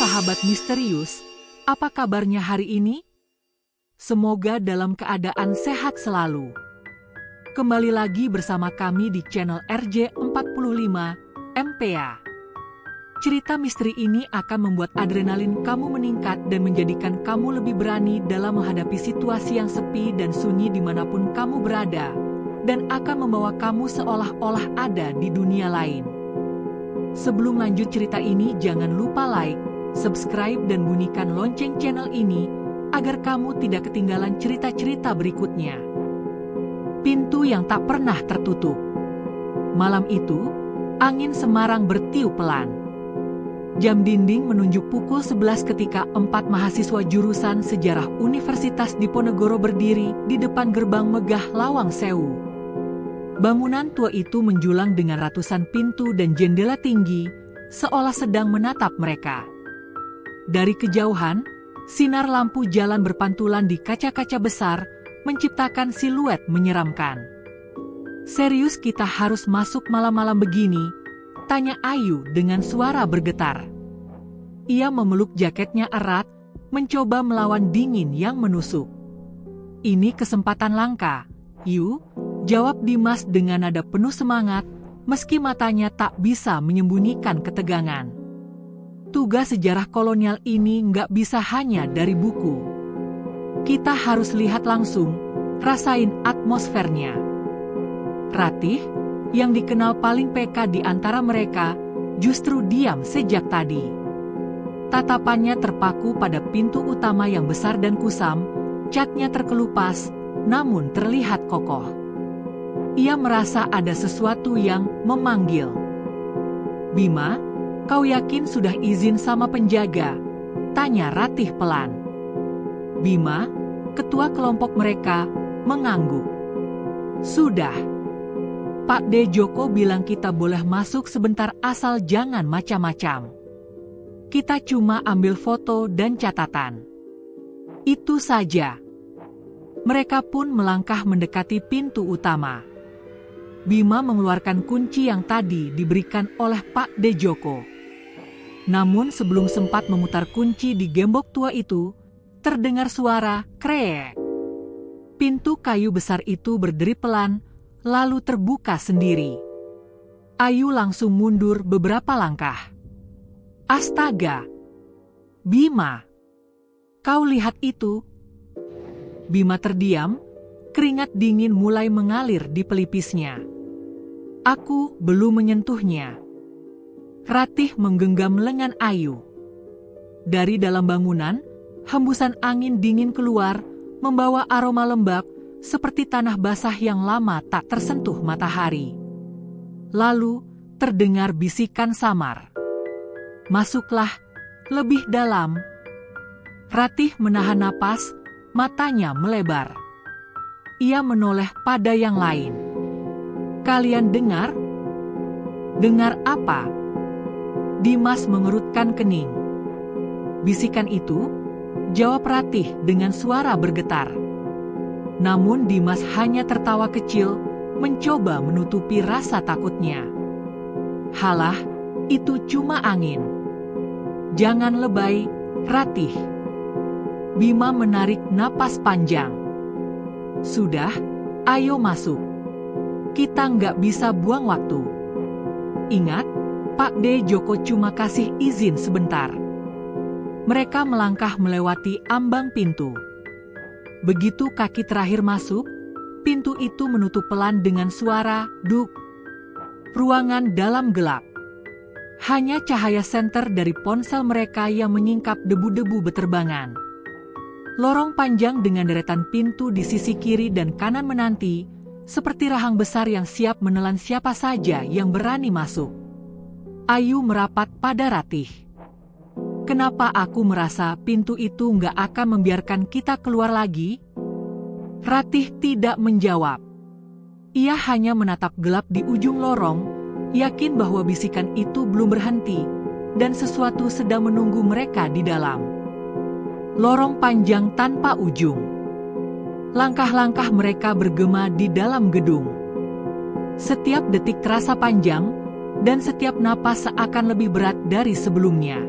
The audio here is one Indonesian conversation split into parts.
sahabat misterius, apa kabarnya hari ini? Semoga dalam keadaan sehat selalu. Kembali lagi bersama kami di channel RJ45 MPA. Cerita misteri ini akan membuat adrenalin kamu meningkat dan menjadikan kamu lebih berani dalam menghadapi situasi yang sepi dan sunyi dimanapun kamu berada, dan akan membawa kamu seolah-olah ada di dunia lain. Sebelum lanjut cerita ini, jangan lupa like, subscribe dan bunyikan lonceng channel ini agar kamu tidak ketinggalan cerita-cerita berikutnya. Pintu yang tak pernah tertutup. Malam itu, angin Semarang bertiup pelan. Jam dinding menunjuk pukul 11 ketika 4 mahasiswa jurusan sejarah Universitas Diponegoro berdiri di depan gerbang megah Lawang Sewu. Bangunan tua itu menjulang dengan ratusan pintu dan jendela tinggi, seolah sedang menatap mereka. Dari kejauhan, sinar lampu jalan berpantulan di kaca-kaca besar, menciptakan siluet menyeramkan. "Serius kita harus masuk malam-malam begini?" tanya Ayu dengan suara bergetar. Ia memeluk jaketnya erat, mencoba melawan dingin yang menusuk. "Ini kesempatan langka, Yu," jawab Dimas dengan nada penuh semangat, meski matanya tak bisa menyembunyikan ketegangan. Tugas sejarah kolonial ini nggak bisa hanya dari buku. Kita harus lihat langsung, rasain atmosfernya. Ratih, yang dikenal paling peka di antara mereka, justru diam sejak tadi. Tatapannya terpaku pada pintu utama yang besar dan kusam, catnya terkelupas, namun terlihat kokoh. Ia merasa ada sesuatu yang memanggil. "Bima, kau yakin sudah izin sama penjaga?" tanya Ratih pelan. Bima, ketua kelompok mereka, mengangguk. "Sudah. Pak De Joko bilang kita boleh masuk sebentar asal jangan macam-macam. Kita cuma ambil foto dan catatan. Itu saja." Mereka pun melangkah mendekati pintu utama. Bima mengeluarkan kunci yang tadi diberikan oleh Pak De Joko. Namun sebelum sempat memutar kunci di gembok tua itu, terdengar suara krek. Pintu kayu besar itu berderi pelan, lalu terbuka sendiri. Ayu langsung mundur beberapa langkah. "Astaga! Bima! Kau lihat itu?" Bima terdiam, keringat dingin mulai mengalir di pelipisnya. "Aku belum menyentuhnya." Ratih menggenggam lengan Ayu. Dari dalam bangunan, hembusan angin dingin keluar, membawa aroma lembab, seperti tanah basah yang lama tak tersentuh matahari. Lalu, terdengar bisikan samar. "Masuklah, lebih dalam." Ratih menahan napas, matanya melebar. Ia menoleh pada yang lain. "Kalian dengar? Dengar apa?" Dimas mengerutkan kening. "Bisikan itu?" jawab Ratih dengan suara bergetar. Namun Dimas hanya tertawa kecil, mencoba menutupi rasa takutnya. "Halah, itu cuma angin. Jangan lebay, Ratih." Bima menarik napas panjang. "Sudah, ayo masuk. Kita nggak bisa buang waktu. Ingat, Pak De Joko cuma kasih izin sebentar." Mereka melangkah melewati ambang pintu. Begitu kaki terakhir masuk, pintu itu menutup pelan dengan suara duk. Ruangan dalam gelap. Hanya cahaya senter dari ponsel mereka yang menyingkap debu-debu beterbangan. Lorong panjang dengan deretan pintu di sisi kiri dan kanan menanti, seperti rahang besar yang siap menelan siapa saja yang berani masuk. Ayu merapat pada Ratih. "Kenapa aku merasa pintu itu nggak akan membiarkan kita keluar lagi?" Ratih tidak menjawab. Ia hanya menatap gelap di ujung lorong, yakin bahwa bisikan itu belum berhenti, dan sesuatu sedang menunggu mereka di dalam. Lorong panjang tanpa ujung. Langkah-langkah mereka bergema di dalam gedung. Setiap detik terasa panjang, dan setiap napas seakan lebih berat dari sebelumnya.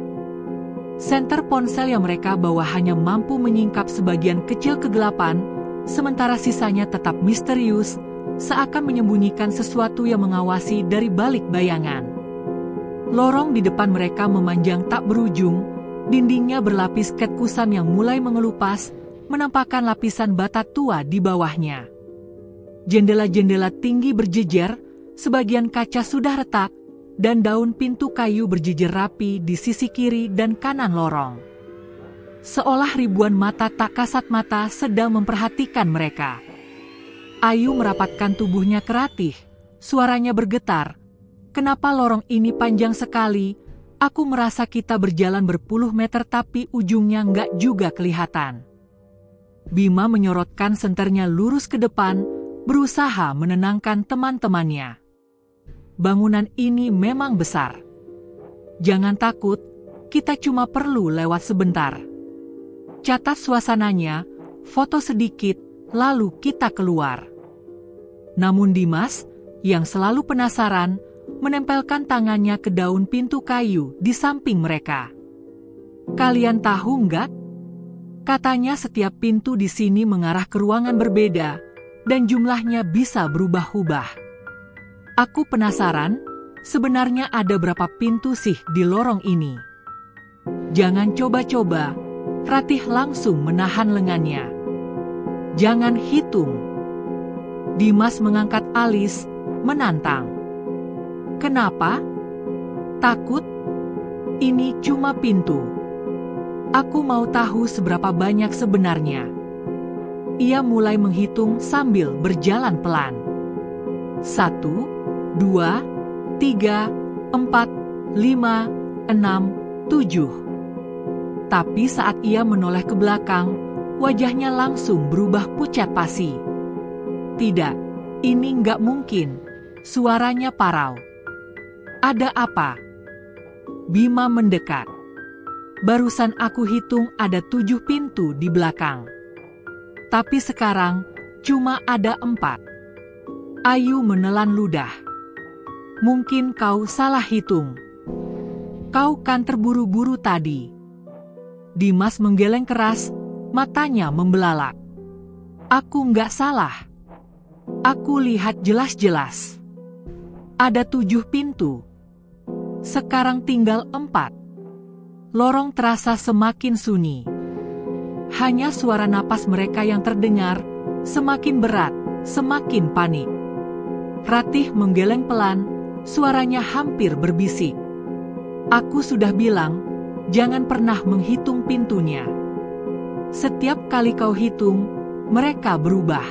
Senter ponsel yang mereka bawa hanya mampu menyingkap sebagian kecil kegelapan, sementara sisanya tetap misterius, seakan menyembunyikan sesuatu yang mengawasi dari balik bayangan. Lorong di depan mereka memanjang tak berujung, dindingnya berlapis cat kusam yang mulai mengelupas, menampakkan lapisan bata tua di bawahnya. Jendela-jendela tinggi berjejer, sebagian kaca sudah retak, dan daun pintu kayu berjejer rapi di sisi kiri dan kanan lorong. Seolah ribuan mata tak kasat mata sedang memperhatikan mereka. Ayu merapatkan tubuhnya ke Ratih, suaranya bergetar. Kenapa lorong ini panjang sekali? Aku merasa kita berjalan berpuluh meter tapi ujungnya nggak juga kelihatan. Bima menyorotkan senternya lurus ke depan, berusaha menenangkan teman-temannya. Bangunan ini memang besar. Jangan takut, kita cuma perlu lewat sebentar. Catat suasananya, foto sedikit, lalu kita keluar. Namun Dimas, yang selalu penasaran, menempelkan tangannya ke daun pintu kayu di samping mereka. Kalian tahu nggak? Katanya setiap pintu di sini mengarah ke ruangan berbeda, dan jumlahnya bisa berubah-ubah. Aku penasaran, sebenarnya ada berapa pintu sih di lorong ini? Jangan coba-coba, Ratih langsung menahan lengannya. Jangan hitung. Dimas mengangkat alis, menantang. Kenapa? Takut? Ini cuma pintu. Aku mau tahu seberapa banyak sebenarnya. Ia mulai menghitung sambil berjalan pelan. 1, 2, 3, 4, 5, 6, 7. Tapi saat ia menoleh ke belakang, wajahnya langsung berubah pucat pasi. Tidak, ini nggak mungkin. Suaranya parau. Ada apa? Bima mendekat. Barusan aku hitung ada 7 pintu di belakang. Tapi sekarang cuma ada 4. Ayu menelan ludah. Mungkin kau salah hitung. Kau kan terburu-buru tadi. Dimas menggeleng keras, matanya membelalak. Aku nggak salah. Aku lihat jelas-jelas. Ada 7 pintu. Sekarang tinggal 4. Lorong terasa semakin sunyi. Hanya suara napas mereka yang terdengar, semakin berat, semakin panik. Ratih menggeleng pelan, suaranya hampir berbisik. Aku sudah bilang, jangan pernah menghitung pintunya. Setiap kali kau hitung, mereka berubah.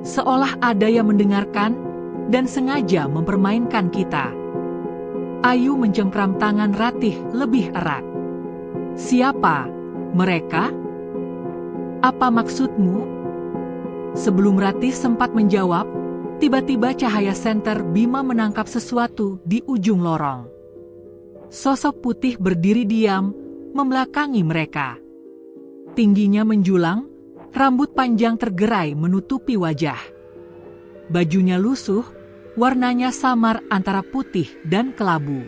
Seolah ada yang mendengarkan dan sengaja mempermainkan kita. Ayu mencengkram tangan Ratih lebih erat. Siapa mereka? Apa maksudmu? Sebelum Ratih sempat menjawab, tiba-tiba cahaya senter Bima menangkap sesuatu di ujung lorong. Sosok putih berdiri diam, membelakangi mereka. Tingginya menjulang, rambut panjang tergerai menutupi wajah. Bajunya lusuh, warnanya samar antara putih dan kelabu.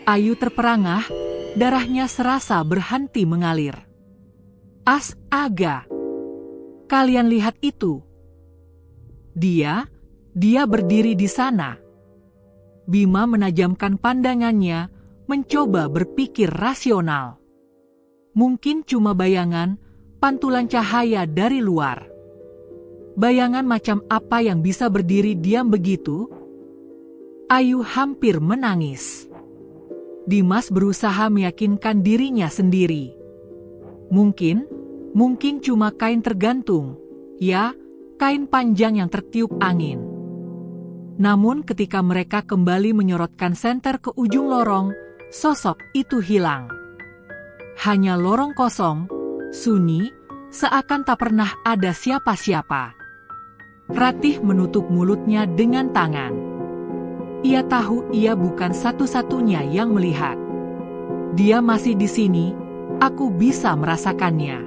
Ayu terperangah, darahnya serasa berhenti mengalir. Astaga! Kalian lihat itu? Dia berdiri di sana. Bima menajamkan pandangannya, mencoba berpikir rasional. Mungkin cuma bayangan, pantulan cahaya dari luar. Bayangan macam apa yang bisa berdiri diam begitu? Ayu hampir menangis. Dimas berusaha meyakinkan dirinya sendiri. Mungkin cuma kain tergantung, ya, kain panjang yang tertiup angin. Namun ketika mereka kembali menyorotkan senter ke ujung lorong, sosok itu hilang. Hanya lorong kosong, sunyi, seakan tak pernah ada siapa-siapa. Ratih menutup mulutnya dengan tangan. Ia tahu ia bukan satu-satunya yang melihat. Dia masih di sini, aku bisa merasakannya.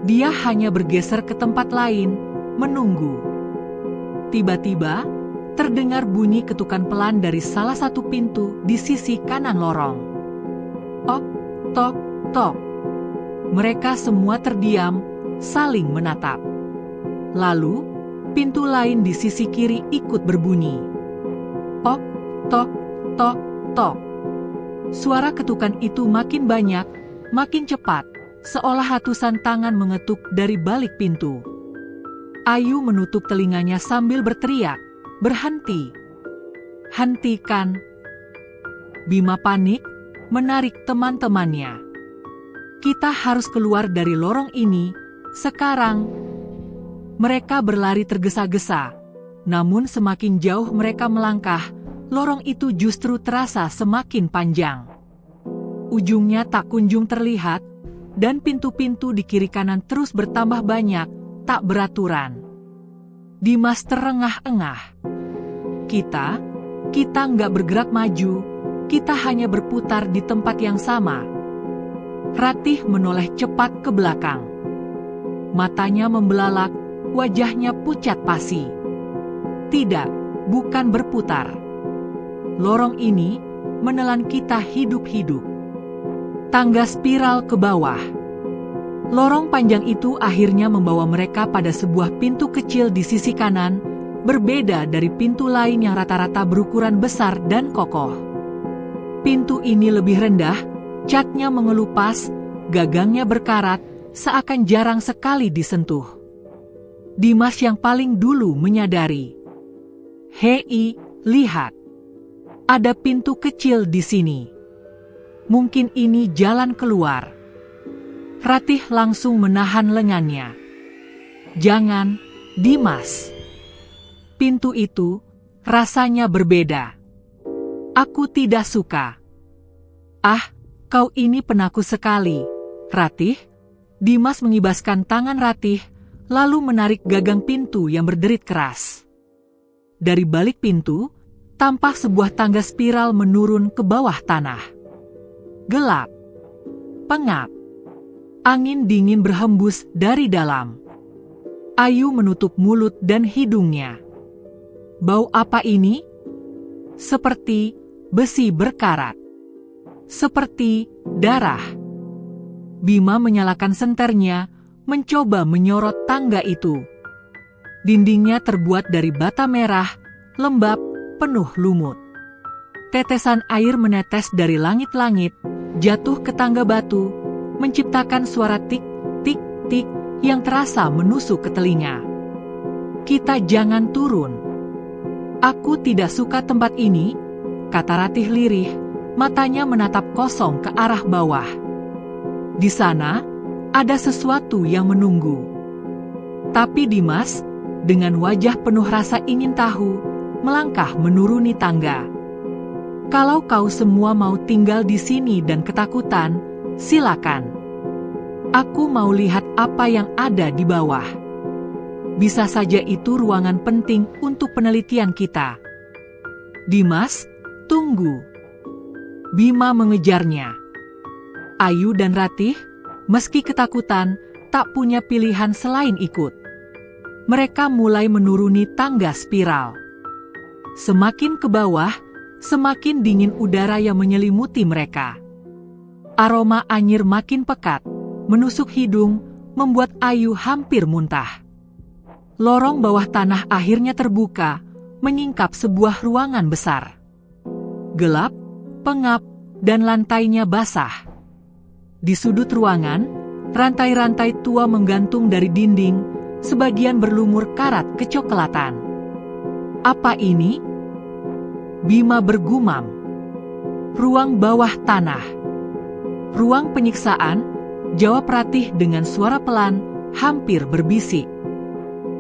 Dia hanya bergeser ke tempat lain, menunggu. Tiba-tiba, terdengar bunyi ketukan pelan dari salah satu pintu di sisi kanan lorong. Ok, tok, tok. Mereka semua terdiam, saling menatap. Lalu, pintu lain di sisi kiri ikut berbunyi. Ok, tok, tok, tok. Suara ketukan itu makin banyak, makin cepat, seolah ratusan tangan mengetuk dari balik pintu. Ayu menutup telinganya sambil berteriak, "Berhenti! Hentikan!" Bima panik, menarik teman-temannya. "Kita harus keluar dari lorong ini, sekarang!" Mereka berlari tergesa-gesa, namun semakin jauh mereka melangkah, lorong itu justru terasa semakin panjang. Ujungnya tak kunjung terlihat, dan pintu-pintu di kiri kanan terus bertambah banyak, tak beraturan. Dimas terengah-engah. Kita nggak bergerak maju, kita hanya berputar di tempat yang sama. Ratih menoleh cepat ke belakang. Matanya membelalak, wajahnya pucat pasi. Tidak, bukan berputar. Lorong ini menelan kita hidup-hidup. Tangga spiral ke bawah. Lorong panjang itu akhirnya membawa mereka pada sebuah pintu kecil di sisi kanan, berbeda dari pintu lain yang rata-rata berukuran besar dan kokoh. Pintu ini lebih rendah, catnya mengelupas, gagangnya berkarat, seakan jarang sekali disentuh. Dimas yang paling dulu menyadari. "Hei, lihat. Ada pintu kecil di sini. Mungkin ini jalan keluar." Ratih langsung menahan lengannya. "Jangan, Dimas. Pintu itu rasanya berbeda. Aku tidak suka." "Ah, kau ini penakut sekali, Ratih." Dimas mengibaskan tangan Ratih, lalu menarik gagang pintu yang berderit keras. Dari balik pintu, tampak sebuah tangga spiral menurun ke bawah tanah. Gelap. Pengap. Angin dingin berhembus dari dalam. Ayu menutup mulut dan hidungnya. Bau apa ini? Seperti besi berkarat. Seperti darah. Bima menyalakan senternya, mencoba menyorot tangga itu. Dindingnya terbuat dari bata merah, lembab, penuh lumut. Tetesan air menetes dari langit-langit, jatuh ke tangga batu, menciptakan suara tik, tik, tik yang terasa menusuk ke telinga. "Kita jangan turun. Aku tidak suka tempat ini," kata Ratih lirih, matanya menatap kosong ke arah bawah. Di sana, ada sesuatu yang menunggu. Tapi Dimas, dengan wajah penuh rasa ingin tahu, melangkah menuruni tangga. "Kalau kau semua mau tinggal di sini dan ketakutan, silakan. Aku mau lihat apa yang ada di bawah. Bisa saja itu ruangan penting untuk penelitian kita." "Dimas, tunggu." Bima mengejarnya. Ayu dan Ratih, meski ketakutan, tak punya pilihan selain ikut. Mereka mulai menuruni tangga spiral. Semakin ke bawah, semakin dingin udara yang menyelimuti mereka. Aroma anyir makin pekat, menusuk hidung, membuat Ayu hampir muntah. Lorong bawah tanah akhirnya terbuka, menyingkap sebuah ruangan besar. Gelap, pengap, dan lantainya basah. Di sudut ruangan, rantai-rantai tua menggantung dari dinding, sebagian berlumur karat kecoklatan. "Apa ini?" Bima bergumam. "Ruang bawah tanah. Ruang penyiksaan," jawab Ratih dengan suara pelan, hampir berbisik.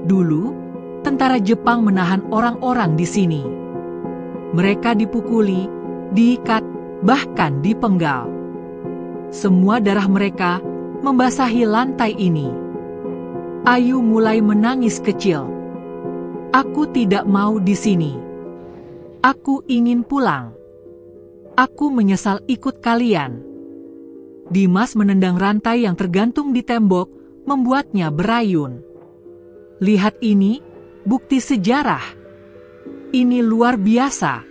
"Dulu, tentara Jepang menahan orang-orang di sini. Mereka dipukuli, diikat, bahkan dipenggal. Semua darah mereka membasahi lantai ini." Ayu mulai menangis kecil. "Aku tidak mau di sini. Aku ingin pulang. Aku menyesal ikut kalian." Dimas menendang rantai yang tergantung di tembok, membuatnya berayun. "Lihat ini, bukti sejarah. Ini luar biasa."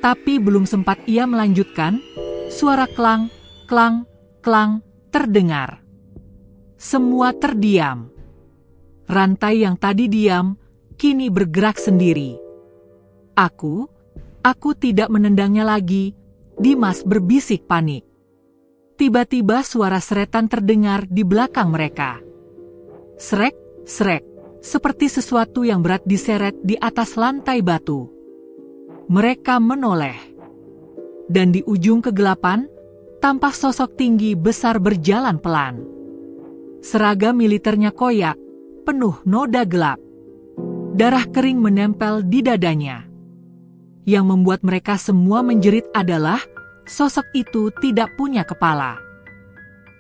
Tapi belum sempat ia melanjutkan, suara klang, klang, klang terdengar. Semua terdiam. Rantai yang tadi diam, kini bergerak sendiri. Aku tidak menendangnya lagi, Dimas berbisik panik. Tiba-tiba suara seretan terdengar di belakang mereka. Srek, srek, seperti sesuatu yang berat diseret di atas lantai batu. Mereka menoleh. Dan di ujung kegelapan, tampak sosok tinggi besar berjalan pelan. Seragam militernya koyak, penuh noda gelap. Darah kering menempel di dadanya. Yang membuat mereka semua menjerit adalah sosok itu tidak punya kepala.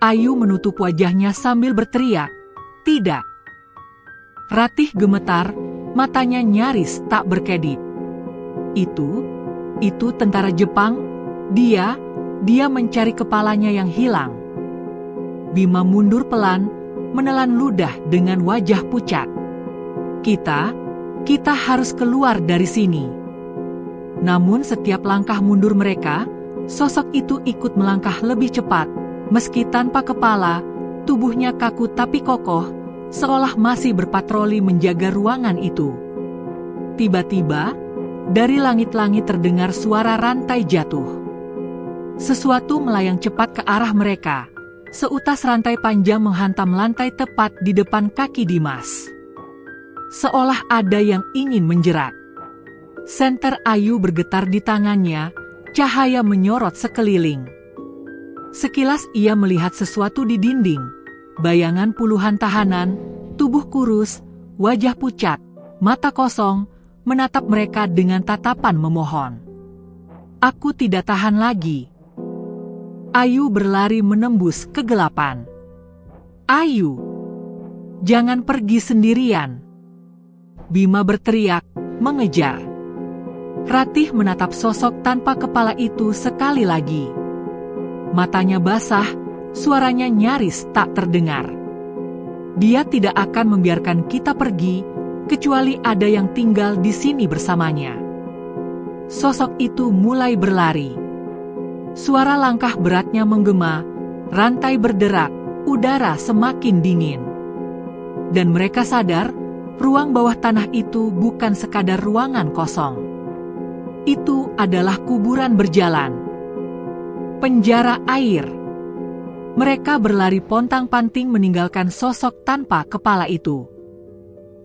Ayu menutup wajahnya sambil berteriak, "Tidak!" Ratih gemetar, matanya nyaris tak berkedip. Itu tentara Jepang. Dia mencari kepalanya yang hilang. Bima mundur pelan, menelan ludah dengan wajah pucat. Kita harus keluar dari sini. Namun setiap langkah mundur mereka, sosok itu ikut melangkah lebih cepat. Meski tanpa kepala, tubuhnya kaku tapi kokoh, seolah masih berpatroli menjaga ruangan itu. Tiba-tiba, dari langit-langit terdengar suara rantai jatuh. Sesuatu melayang cepat ke arah mereka. Seutas rantai panjang menghantam lantai tepat di depan kaki Dimas. Seolah ada yang ingin menjerat. Senter Ayu bergetar di tangannya, cahaya menyorot sekeliling. Sekilas ia melihat sesuatu di dinding. Bayangan puluhan tahanan, tubuh kurus, wajah pucat, mata kosong, menatap mereka dengan tatapan memohon. Aku tidak tahan lagi. Ayu berlari menembus kegelapan. Ayu, jangan pergi sendirian. Bima berteriak, mengejar. Ratih menatap sosok tanpa kepala itu sekali lagi. Matanya basah, suaranya nyaris tak terdengar. Dia tidak akan membiarkan kita pergi, kecuali ada yang tinggal di sini bersamanya. Sosok itu mulai berlari. Suara langkah beratnya menggema, rantai berderak, udara semakin dingin. Dan mereka sadar, ruang bawah tanah itu bukan sekadar ruangan kosong. Itu adalah kuburan berjalan. Penjara air. Mereka berlari pontang-panting meninggalkan sosok tanpa kepala itu.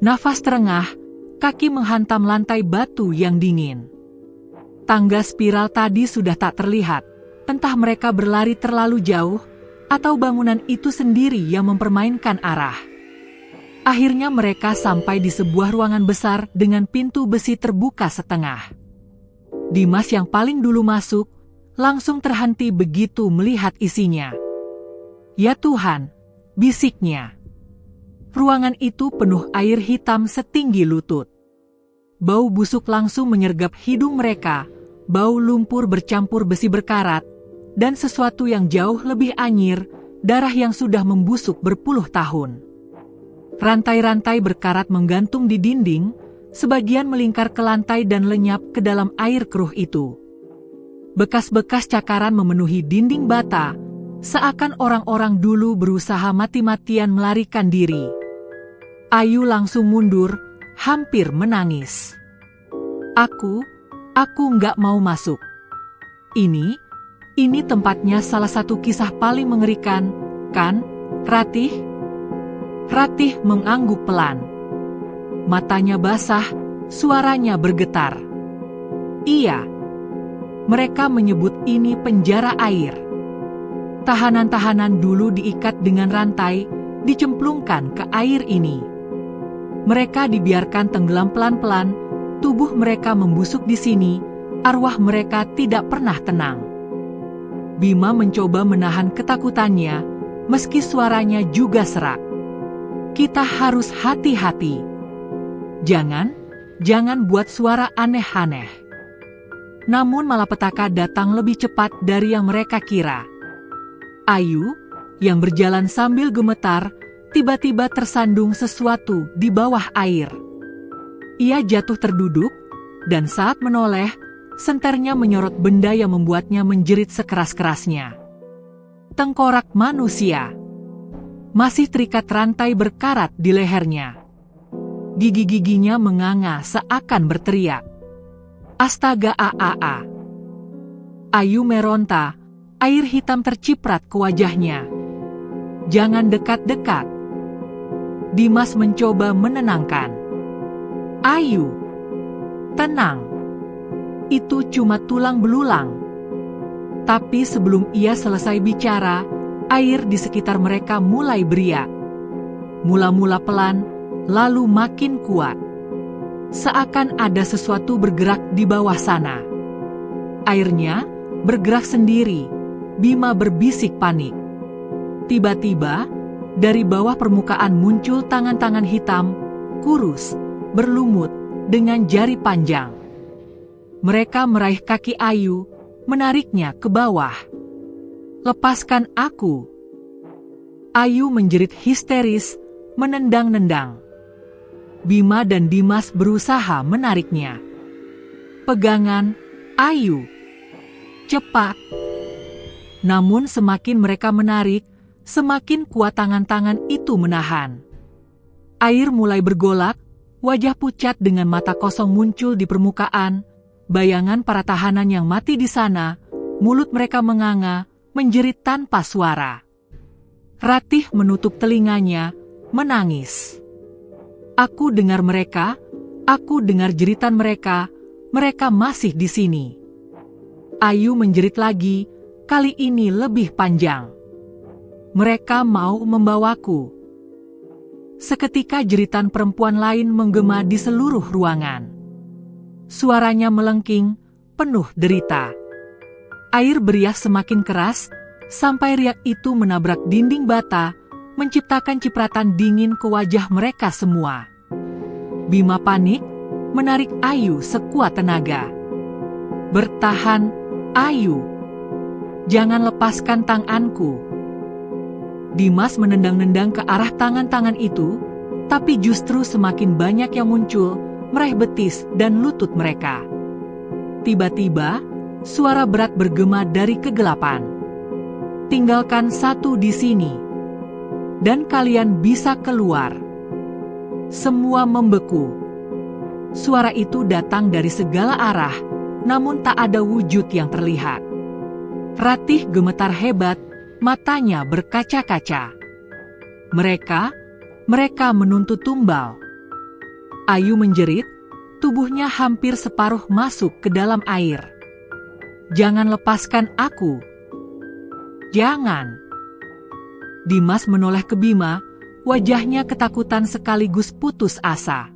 Nafas terengah, kaki menghantam lantai batu yang dingin. Tangga spiral tadi sudah tak terlihat. Entah mereka berlari terlalu jauh, atau bangunan itu sendiri yang mempermainkan arah. Akhirnya mereka sampai di sebuah ruangan besar dengan pintu besi terbuka setengah. Dimas yang paling dulu masuk, langsung terhenti begitu melihat isinya. Ya Tuhan, bisiknya. Ruangan itu penuh air hitam setinggi lutut. Bau busuk langsung menyergap hidung mereka, bau lumpur bercampur besi berkarat, dan sesuatu yang jauh lebih anyir, darah yang sudah membusuk berpuluh tahun. Rantai-rantai berkarat menggantung di dinding, sebagian melingkar ke lantai dan lenyap ke dalam air keruh itu. Bekas-bekas cakaran memenuhi dinding bata, seakan orang-orang dulu berusaha mati-matian melarikan diri. Ayu langsung mundur, hampir menangis. Aku nggak mau masuk. Ini tempatnya salah satu kisah paling mengerikan, kan, Ratih? Ratih mengangguk pelan. Matanya basah, suaranya bergetar. Iya, mereka menyebut ini penjara air. Tahanan-tahanan dulu diikat dengan rantai, dicemplungkan ke air ini. Mereka dibiarkan tenggelam pelan-pelan, tubuh mereka membusuk di sini, arwah mereka tidak pernah tenang. Bima mencoba menahan ketakutannya, meski suaranya juga serak. Kita harus hati-hati. Jangan buat suara aneh-aneh. Namun malapetaka datang lebih cepat dari yang mereka kira. Ayu, yang berjalan sambil gemetar, tiba-tiba tersandung sesuatu di bawah air. Ia jatuh terduduk, dan saat menoleh, Senternya menyorot benda yang membuatnya menjerit sekeras-kerasnya. Tengkorak manusia. Masih terikat rantai berkarat di lehernya. Gigi-giginya menganga seakan berteriak. Astaga aaa. Ayu meronta, air hitam terciprat ke wajahnya. Jangan dekat-dekat. Dimas mencoba menenangkan. Ayu, tenang. Itu cuma tulang belulang. Tapi sebelum ia selesai bicara, air di sekitar mereka mulai beriak. Mula-mula pelan, lalu makin kuat. Seakan ada sesuatu bergerak di bawah sana. Airnya bergerak sendiri. Bima berbisik panik. Tiba-tiba, dari bawah permukaan muncul tangan-tangan hitam, kurus, berlumut, dengan jari panjang. Mereka meraih kaki Ayu, menariknya ke bawah. Lepaskan aku. Ayu menjerit histeris, menendang-nendang. Bima dan Dimas berusaha menariknya. Pegangan, Ayu. Cepat. Namun semakin mereka menarik, semakin kuat tangan-tangan itu menahan. Air mulai bergolak, wajah pucat dengan mata kosong muncul di permukaan, bayangan para tahanan yang mati di sana, mulut mereka menganga, menjerit tanpa suara. Ratih menutup telinganya, menangis. Aku dengar mereka, aku dengar jeritan mereka masih di sini. Ayu menjerit lagi, kali ini lebih panjang. Mereka mau membawaku. Seketika jeritan perempuan lain menggema di seluruh ruangan. Suaranya melengking, penuh derita. Air berias semakin keras, sampai riak itu menabrak dinding bata, menciptakan cipratan dingin ke wajah mereka semua. Bima panik, menarik Ayu sekuat tenaga. Bertahan, Ayu. Jangan lepaskan tanganku. Dimas menendang-nendang ke arah tangan-tangan itu, tapi justru semakin banyak yang muncul, meraih betis dan lutut mereka. Tiba-tiba, suara berat bergema dari kegelapan. Tinggalkan satu di sini, dan kalian bisa keluar. Semua membeku. Suara itu datang dari segala arah, namun tak ada wujud yang terlihat. Ratih gemetar hebat, matanya berkaca-kaca. Mereka menuntut tumbal. Ayu menjerit, tubuhnya hampir separuh masuk ke dalam air. Jangan lepaskan aku. Jangan. Dimas menoleh ke Bima, wajahnya ketakutan sekaligus putus asa.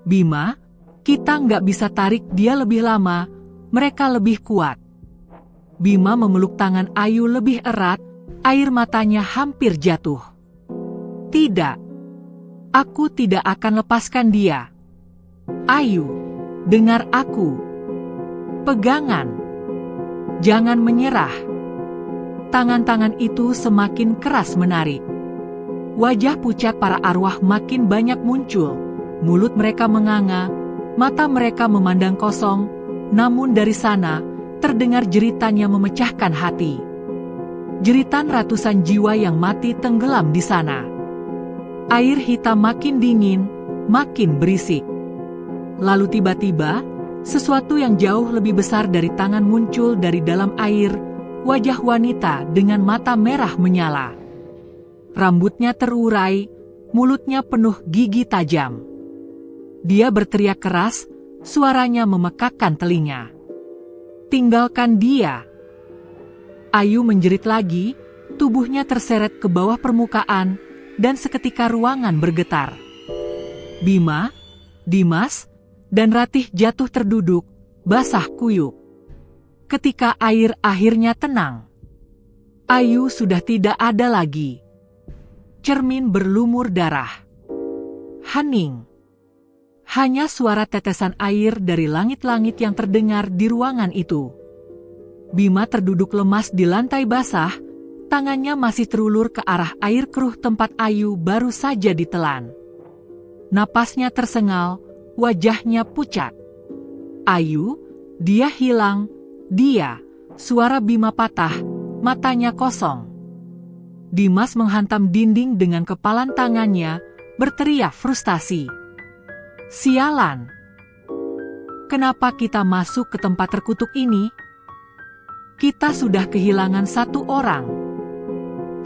Bima, kita nggak bisa tarik dia lebih lama, mereka lebih kuat. Bima memeluk tangan Ayu lebih erat, air matanya hampir jatuh. Tidak. Aku tidak akan lepaskan dia. Ayu, dengar aku. Pegangan. Jangan menyerah. Tangan-tangan itu semakin keras menarik. Wajah pucat para arwah makin banyak muncul, mulut mereka menganga, mata mereka memandang kosong, namun dari sana, terdengar jeritan yang memecahkan hati. Jeritan ratusan jiwa yang mati tenggelam di sana. Air hitam makin dingin, makin berisik. Lalu tiba-tiba, sesuatu yang jauh lebih besar dari tangan muncul dari dalam air, wajah wanita dengan mata merah menyala. Rambutnya terurai, mulutnya penuh gigi tajam. Dia berteriak keras, suaranya memekakkan telinga. Tinggalkan dia. Ayu menjerit lagi, tubuhnya terseret ke bawah permukaan, dan seketika ruangan bergetar. Bima, Dimas, dan Ratih jatuh terduduk, basah kuyup. Ketika air akhirnya tenang, Ayu sudah tidak ada lagi. Cermin berlumur darah. Hening. Hanya suara tetesan air dari langit-langit yang terdengar di ruangan itu. Bima terduduk lemas di lantai basah, tangannya masih terulur ke arah air keruh tempat Ayu baru saja ditelan. Napasnya tersengal, wajahnya pucat. Ayu, Dia hilang, dia, suara Bima patah, matanya kosong. Dimas menghantam dinding dengan kepalan tangannya, berteriak frustasi. Sialan! Kenapa kita masuk ke tempat terkutuk ini? Kita sudah kehilangan satu orang.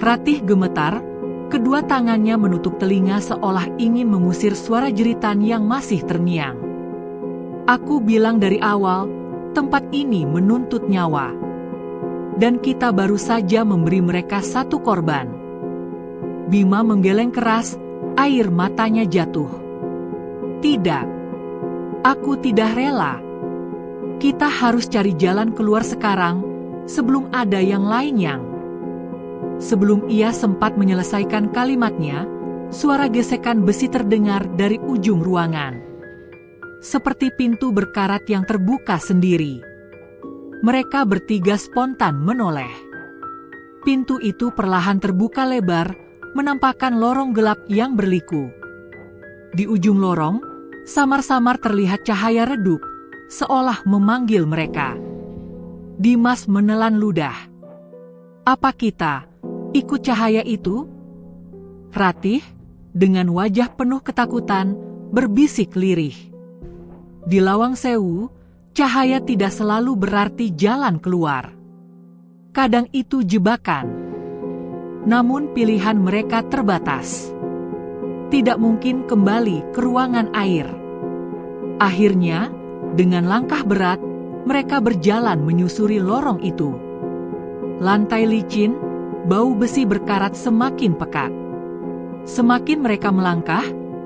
Ratih gemetar, kedua tangannya menutup telinga seolah ingin mengusir suara jeritan yang masih terngiang. Aku bilang dari awal, tempat ini menuntut nyawa. Dan kita baru saja memberi mereka satu korban. Bima menggeleng keras, air matanya jatuh. Tidak. Aku tidak rela. Kita harus cari jalan keluar sekarang, sebelum ada yang lain yang... Sebelum ia sempat menyelesaikan kalimatnya, suara gesekan besi terdengar dari ujung ruangan. Seperti pintu berkarat yang terbuka sendiri. Mereka bertiga spontan menoleh. Pintu itu perlahan terbuka lebar, menampakkan lorong gelap yang berliku. Di ujung lorong, samar-samar terlihat cahaya redup, seolah memanggil mereka. Dimas menelan ludah. Apa kita ikut cahaya itu? Ratih, dengan wajah penuh ketakutan, berbisik lirih. Di Lawang Sewu, cahaya tidak selalu berarti jalan keluar. Kadang itu jebakan. Namun pilihan mereka terbatas. Tidak mungkin kembali ke ruangan air. Akhirnya, dengan langkah berat, mereka berjalan menyusuri lorong itu. Lantai licin, bau besi berkarat semakin pekat. Semakin mereka melangkah,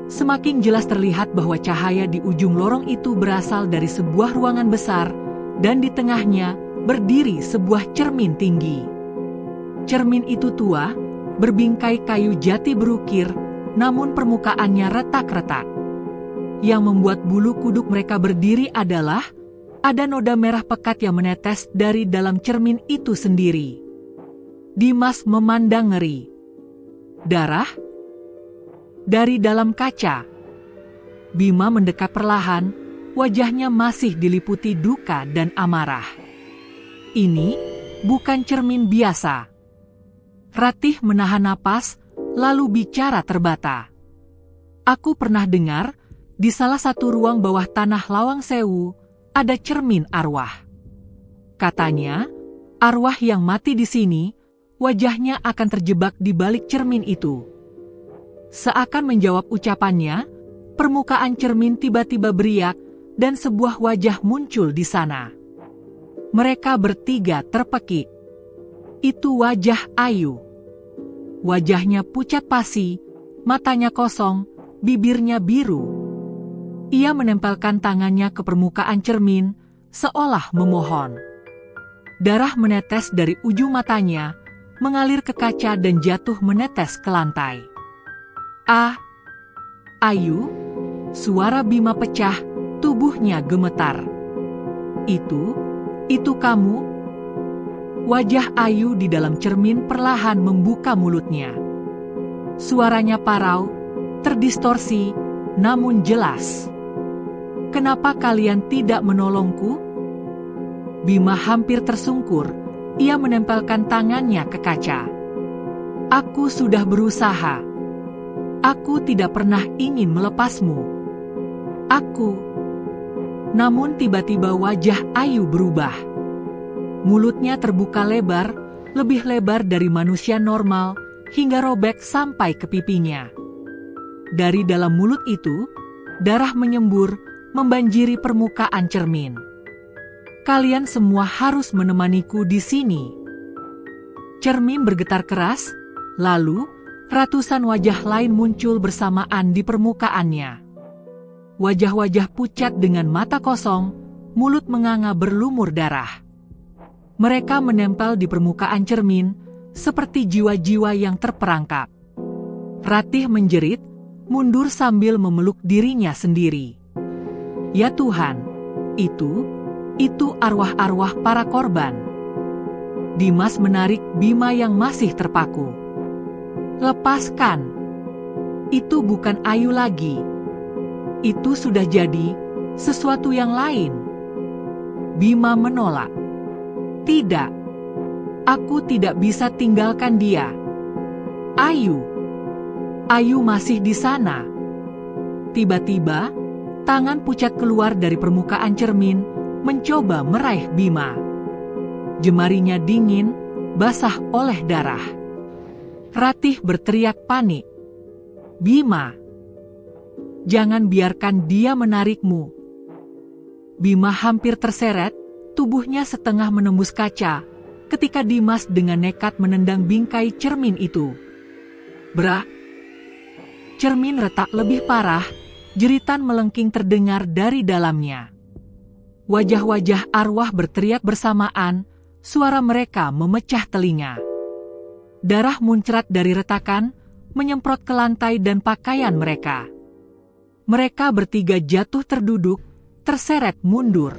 semakin jelas terlihat bahwa cahaya di ujung lorong itu berasal dari sebuah ruangan besar, dan di tengahnya berdiri sebuah cermin tinggi. Cermin itu tua, berbingkai kayu jati berukir, namun permukaannya retak-retak. Yang membuat bulu kuduk mereka berdiri adalah ada noda merah pekat yang menetes dari dalam cermin itu sendiri. Dimas memandang ngeri. Darah? Dari dalam kaca. Bima mendekat perlahan, wajahnya masih diliputi duka dan amarah. Ini bukan cermin biasa. Ratih menahan napas, lalu bicara terbata. Aku pernah dengar, di salah satu ruang bawah tanah Lawang Sewu, ada cermin arwah. Katanya, arwah yang mati di sini, wajahnya akan terjebak di balik cermin itu. Seakan menjawab ucapannya, permukaan cermin tiba-tiba beriak, dan sebuah wajah muncul di sana. Mereka bertiga terpekik. Itu wajah Ayu. Wajahnya pucat pasi, matanya kosong, bibirnya biru. Ia menempelkan tangannya ke permukaan cermin, seolah memohon. Darah menetes dari ujung matanya, mengalir ke kaca dan jatuh menetes ke lantai. Ah, Ayu, suara Bima pecah, tubuhnya gemetar. Itu kamu? Wajah Ayu di dalam cermin perlahan membuka mulutnya. Suaranya parau, terdistorsi, namun jelas. Kenapa kalian tidak menolongku? Bima hampir tersungkur, ia menempelkan tangannya ke kaca. Aku sudah berusaha. Aku tidak pernah ingin melepasmu. Namun tiba-tiba wajah Ayu berubah. Mulutnya terbuka lebar, lebih lebar dari manusia normal, hingga robek sampai ke pipinya. Dari dalam mulut itu, darah menyembur, membanjiri permukaan cermin. Kalian semua harus menemaniku di sini. Cermin bergetar keras, lalu ratusan wajah lain muncul bersamaan di permukaannya. Wajah-wajah pucat dengan mata kosong, mulut menganga berlumur darah. Mereka menempel di permukaan cermin, seperti jiwa-jiwa yang terperangkap. Ratih menjerit, mundur sambil memeluk dirinya sendiri. Ya Tuhan, itu arwah-arwah para korban. Dimas menarik Bima yang masih terpaku. Lepaskan. Itu bukan Ayu lagi. Itu sudah jadi sesuatu yang lain. Bima menolak. Tidak. Aku tidak bisa tinggalkan dia. Ayu. Ayu masih di sana. Tiba-tiba, tangan pucat keluar dari permukaan cermin, mencoba meraih Bima. Jemarinya dingin, basah oleh darah. Ratih berteriak panik. Bima, jangan biarkan dia menarikmu. Bima hampir terseret, tubuhnya setengah menembus kaca, ketika Dimas dengan nekat menendang bingkai cermin itu. Brak! Cermin retak lebih parah, jeritan melengking terdengar dari dalamnya. Wajah-wajah arwah berteriak bersamaan, suara mereka memecah telinga. Darah muncrat dari retakan, menyemprot ke lantai dan pakaian mereka. Mereka bertiga jatuh terduduk, terseret mundur.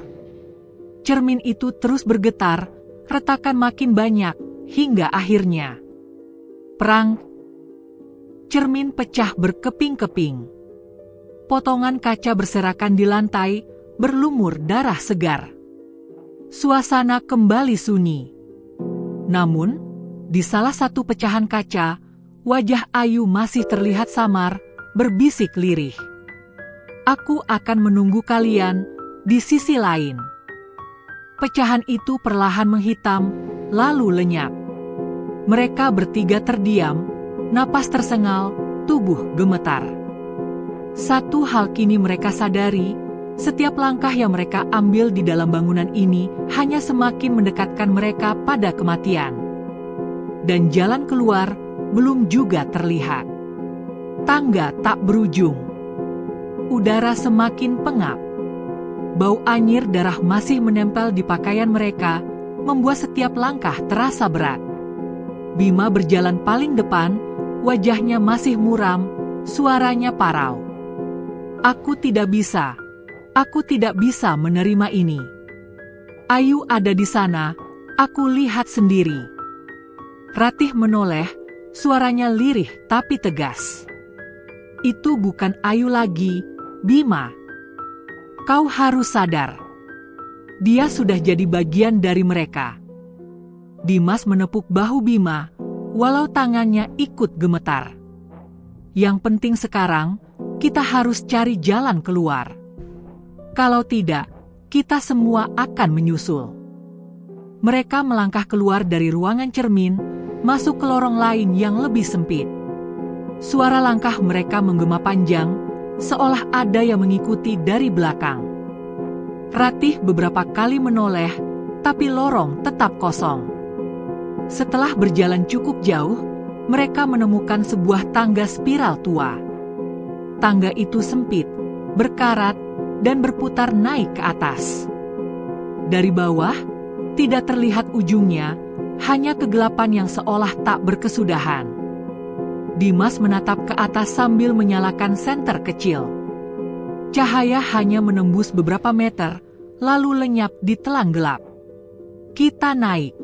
Cermin itu terus bergetar, retakan makin banyak, hingga akhirnya perang. Cermin pecah berkeping-keping. Potongan kaca berserakan di lantai, berlumur darah segar. Suasana kembali sunyi. Namun, di salah satu pecahan kaca, wajah Ayu masih terlihat samar, berbisik lirih. Aku akan menunggu kalian di sisi lain. Pecahan itu perlahan menghitam, lalu lenyap. Mereka bertiga terdiam, napas tersengal, tubuh gemetar. Satu hal kini mereka sadari, setiap langkah yang mereka ambil di dalam bangunan ini hanya semakin mendekatkan mereka pada kematian. Dan jalan keluar belum juga terlihat. Tangga tak berujung. Udara semakin pengap. Bau anyir darah masih menempel di pakaian mereka, membuat setiap langkah terasa berat. Bima berjalan paling depan, wajahnya masih muram, suaranya parau. Aku tidak bisa menerima ini. Ayu ada di sana, aku lihat sendiri. Ratih menoleh, suaranya lirih tapi tegas. Itu bukan Ayu lagi, Bima. Kau harus sadar. Dia sudah jadi bagian dari mereka. Dimas menepuk bahu Bima, walau tangannya ikut gemetar. Yang penting sekarang, kita harus cari jalan keluar. Kalau tidak, kita semua akan menyusul. Mereka melangkah keluar dari ruangan cermin, masuk ke lorong lain yang lebih sempit. Suara langkah mereka menggema panjang, seolah ada yang mengikuti dari belakang. Ratih beberapa kali menoleh, tapi lorong tetap kosong. Setelah berjalan cukup jauh, mereka menemukan sebuah tangga spiral tua. Tangga itu sempit, berkarat, dan berputar naik ke atas. Dari bawah, tidak terlihat ujungnya, hanya kegelapan yang seolah tak berkesudahan. Dimas menatap ke atas sambil menyalakan senter kecil. Cahaya hanya menembus beberapa meter, lalu lenyap di telang gelap. Kita naik.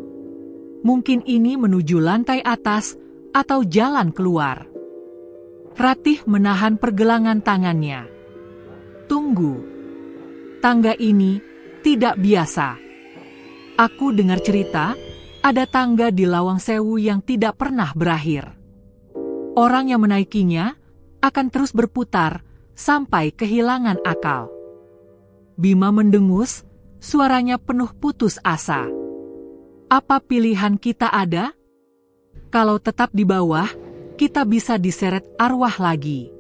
Mungkin ini menuju lantai atas atau jalan keluar. Ratih menahan pergelangan tangannya. Tunggu. Tangga ini tidak biasa. Aku dengar cerita, ada tangga di Lawang Sewu yang tidak pernah berakhir. Orang yang menaikinya akan terus berputar sampai kehilangan akal. Bima mendengus, suaranya penuh putus asa. Apa pilihan kita ada? Kalau tetap di bawah, kita bisa diseret arwah lagi.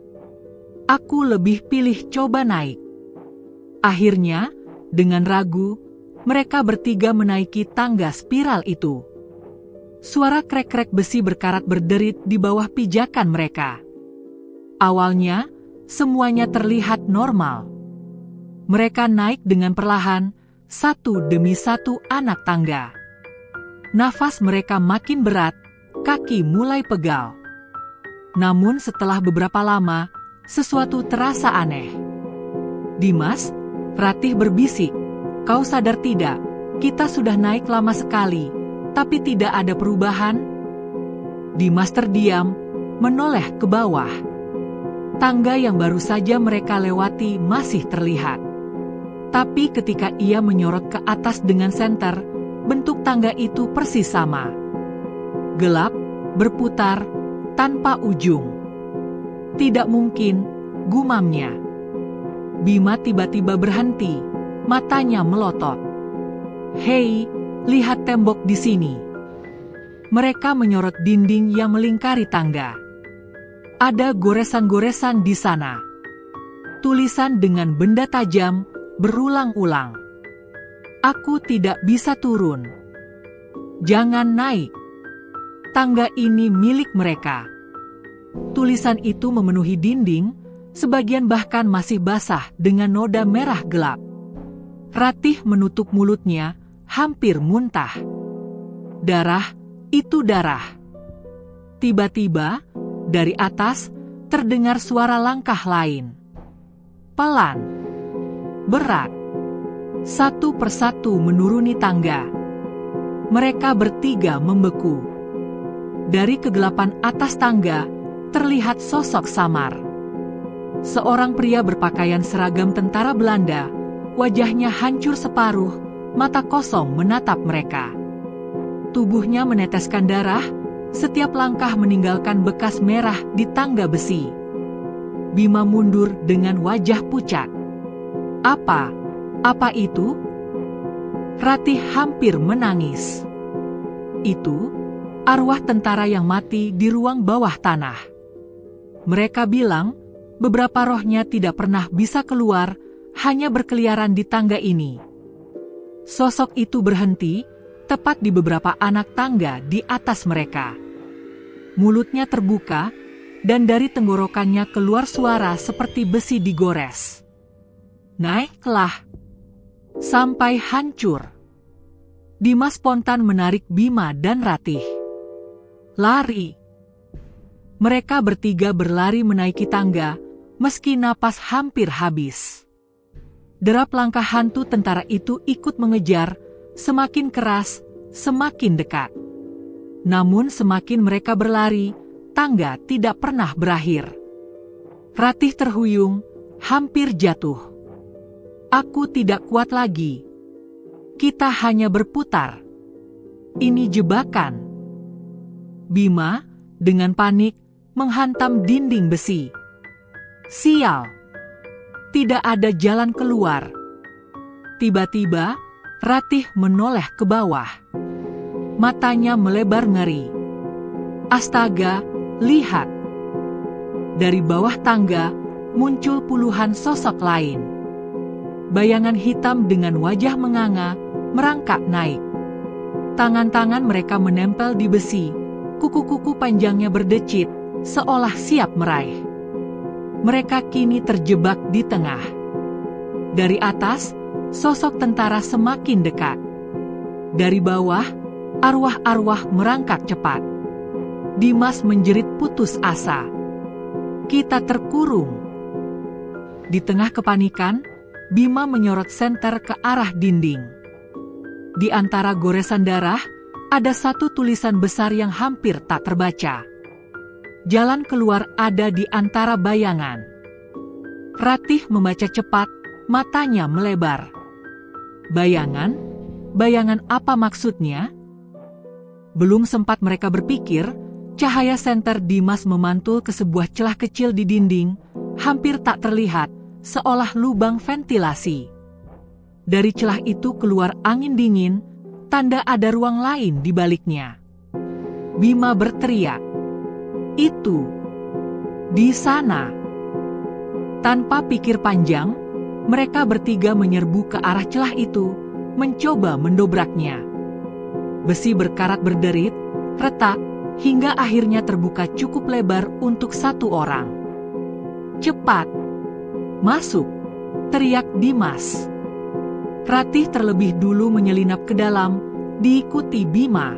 Aku lebih pilih coba naik. Akhirnya, dengan ragu, mereka bertiga menaiki tangga spiral itu. Suara krek-krek besi berkarat berderit di bawah pijakan mereka. Awalnya, semuanya terlihat normal. Mereka naik dengan perlahan, satu demi satu anak tangga. Nafas mereka makin berat, kaki mulai pegal. Namun setelah beberapa lama, sesuatu terasa aneh. Dimas, Ratih berbisik, kau sadar tidak, kita sudah naik lama sekali, tapi tidak ada perubahan? Dimas terdiam, menoleh ke bawah. Tangga yang baru saja mereka lewati masih terlihat. Tapi ketika ia menyorot ke atas dengan senter, bentuk tangga itu persis sama. Gelap, berputar, tanpa ujung. Tidak mungkin, gumamnya. Bima tiba-tiba berhenti, matanya melotot. "Hei, lihat tembok di sini." Mereka menyorot dinding yang melingkari tangga. Ada goresan-goresan di sana. Tulisan dengan benda tajam berulang-ulang. "Aku tidak bisa turun. Jangan naik. Tangga ini milik mereka." Tulisan itu memenuhi dinding, sebagian bahkan masih basah dengan noda merah gelap. Ratih menutup mulutnya, hampir muntah. Darah, itu darah. Tiba-tiba, dari atas, terdengar suara langkah lain. Pelan. Berat. Satu persatu menuruni tangga. Mereka bertiga membeku. Dari kegelapan atas tangga, terlihat sosok samar. Seorang pria berpakaian seragam tentara Belanda, wajahnya hancur separuh, mata kosong menatap mereka. Tubuhnya meneteskan darah, setiap langkah meninggalkan bekas merah di tangga besi. Bima mundur dengan wajah pucat. Apa itu?" Ratih hampir menangis. Itu arwah tentara yang mati di ruang bawah tanah. Mereka bilang, beberapa rohnya tidak pernah bisa keluar, hanya berkeliaran di tangga ini. Sosok itu berhenti, tepat di beberapa anak tangga di atas mereka. Mulutnya terbuka, dan dari tenggorokannya keluar suara seperti besi digores. "Naiklah." Sampai hancur. Dimas spontan menarik Bima dan Ratih. Lari. Mereka bertiga berlari menaiki tangga, meski napas hampir habis. Derap langkah hantu tentara itu ikut mengejar, semakin keras, semakin dekat. Namun semakin mereka berlari, tangga tidak pernah berakhir. Ratih terhuyung, hampir jatuh. "Aku tidak kuat lagi. Kita hanya berputar. Ini jebakan." Bima, dengan panik, menghantam dinding besi. Sial. Tidak ada jalan keluar. Tiba-tiba, Ratih menoleh ke bawah. Matanya melebar ngeri. Astaga, lihat. Dari bawah tangga, muncul puluhan sosok lain. Bayangan hitam dengan wajah menganga, merangkak naik. Tangan-tangan mereka menempel di besi, kuku-kuku panjangnya berdecit, seolah siap meraih. Mereka kini terjebak di tengah. Dari atas, sosok tentara semakin dekat. Dari bawah, arwah-arwah merangkak cepat. Dimas menjerit putus asa. "Kita terkurung." Di tengah kepanikan, Bima menyorot senter ke arah dinding. Di antara goresan darah, ada satu tulisan besar yang hampir tak terbaca. Jalan keluar ada di antara bayangan. Ratih membaca cepat, matanya melebar. Bayangan? Bayangan apa maksudnya? Belum sempat mereka berpikir, cahaya senter Dimas memantul ke sebuah celah kecil di dinding, hampir tak terlihat, seolah lubang ventilasi. Dari celah itu keluar angin dingin, tanda ada ruang lain di baliknya. Bima berteriak, "Itu! Di sana!" Tanpa pikir panjang, mereka bertiga menyerbu ke arah celah itu, mencoba mendobraknya. Besi berkarat berderit, retak, hingga akhirnya terbuka cukup lebar untuk satu orang. "Cepat! Masuk!" teriak Dimas. Ratih terlebih dulu menyelinap ke dalam, diikuti Bima.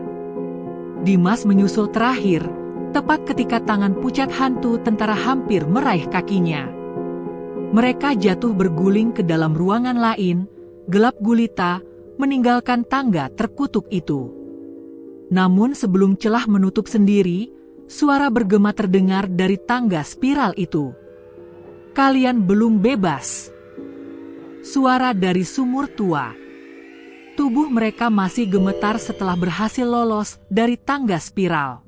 Dimas menyusul terakhir, tepat ketika tangan pucat hantu tentara hampir meraih kakinya. Mereka jatuh berguling ke dalam ruangan lain, gelap gulita, meninggalkan tangga terkutuk itu. Namun sebelum celah menutup sendiri, suara bergema terdengar dari tangga spiral itu. "Kalian belum bebas." Suara dari sumur tua. Tubuh mereka masih gemetar setelah berhasil lolos dari tangga spiral.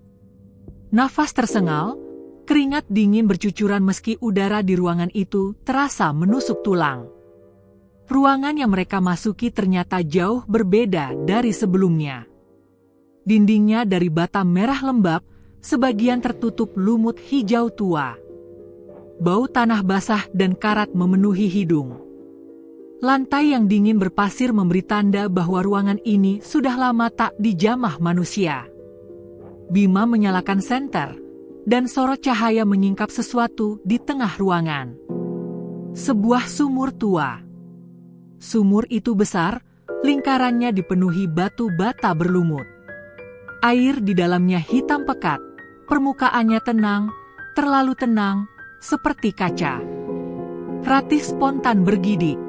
Nafas tersengal, keringat dingin bercucuran meski udara di ruangan itu terasa menusuk tulang. Ruangan yang mereka masuki ternyata jauh berbeda dari sebelumnya. Dindingnya dari bata merah lembab, sebagian tertutup lumut hijau tua. Bau tanah basah dan karat memenuhi hidung. Lantai yang dingin berpasir memberi tanda bahwa ruangan ini sudah lama tak dijamah manusia. Bima menyalakan senter, dan sorot cahaya menyingkap sesuatu di tengah ruangan. Sebuah sumur tua. Sumur itu besar, lingkarannya dipenuhi batu bata berlumut. Air di dalamnya hitam pekat, permukaannya tenang, terlalu tenang, seperti kaca. Ratih spontan bergidik.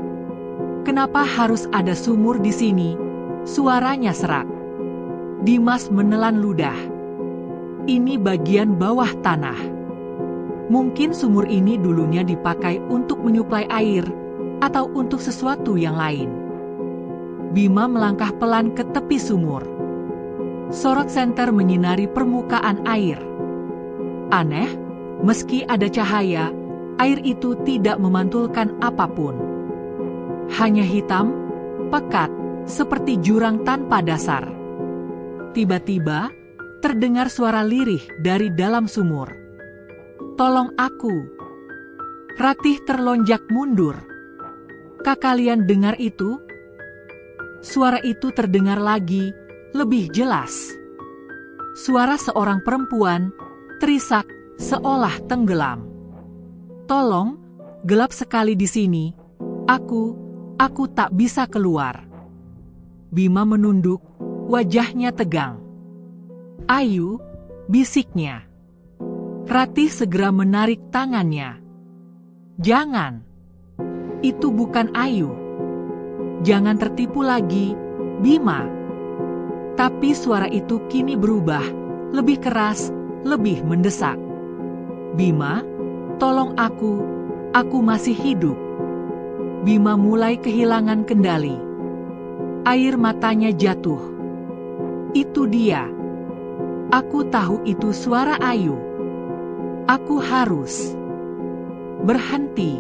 Kenapa harus ada sumur di sini? Suaranya serak. Dimas menelan ludah. Ini bagian bawah tanah. Mungkin sumur ini dulunya dipakai untuk menyuplai air, atau untuk sesuatu yang lain. Bima melangkah pelan ke tepi sumur. Sorot senter menyinari permukaan air. Aneh, meski ada cahaya, air itu tidak memantulkan apapun. Hanya hitam, pekat, seperti jurang tanpa dasar. Tiba-tiba, terdengar suara lirih dari dalam sumur. "Tolong aku!" Ratih terlonjak mundur. "Kalian dengar itu?" Suara itu terdengar lagi, lebih jelas. Suara seorang perempuan, terisak, seolah tenggelam. "Tolong, gelap sekali di sini. Aku tak bisa keluar." Bima menunduk, wajahnya tegang. "Ayu," bisiknya. Ratih segera menarik tangannya. "Jangan. Itu bukan Ayu. Jangan tertipu lagi, Bima." Tapi suara itu kini berubah, lebih keras, lebih mendesak. "Bima, tolong aku masih hidup." Bima mulai kehilangan kendali. Air matanya jatuh. Itu dia. Aku tahu itu suara Ayu. Aku harus berhenti.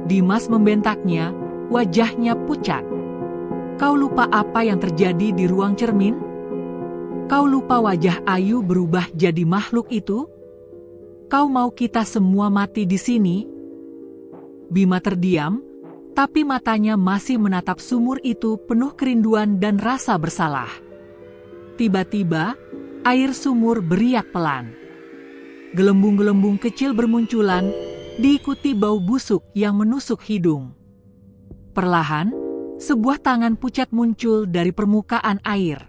Dimas membentaknya, wajahnya pucat. "Kau lupa apa yang terjadi di ruang cermin? Kau lupa wajah Ayu berubah jadi makhluk itu? Kau mau kita semua mati di sini?" Bima terdiam, tapi matanya masih menatap sumur itu penuh kerinduan dan rasa bersalah. Tiba-tiba, air sumur beriak pelan. Gelembung-gelembung kecil bermunculan, diikuti bau busuk yang menusuk hidung. Perlahan, sebuah tangan pucat muncul dari permukaan air.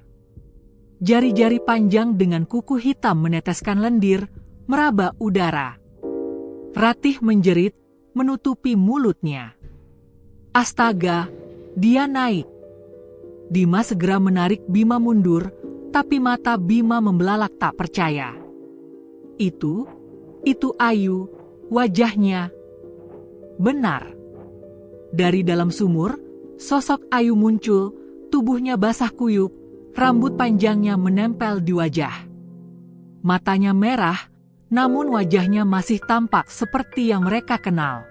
Jari-jari panjang dengan kuku hitam meneteskan lendir, meraba udara. Ratih menjerit, menutupi mulutnya. Astaga, dia naik. Dimas segera menarik Bima mundur, tapi mata Bima membelalak tak percaya. Itu Ayu, wajahnya. Benar. Dari dalam sumur, sosok Ayu muncul, tubuhnya basah kuyup, rambut panjangnya menempel di wajah. Matanya merah, namun wajahnya masih tampak seperti yang mereka kenal.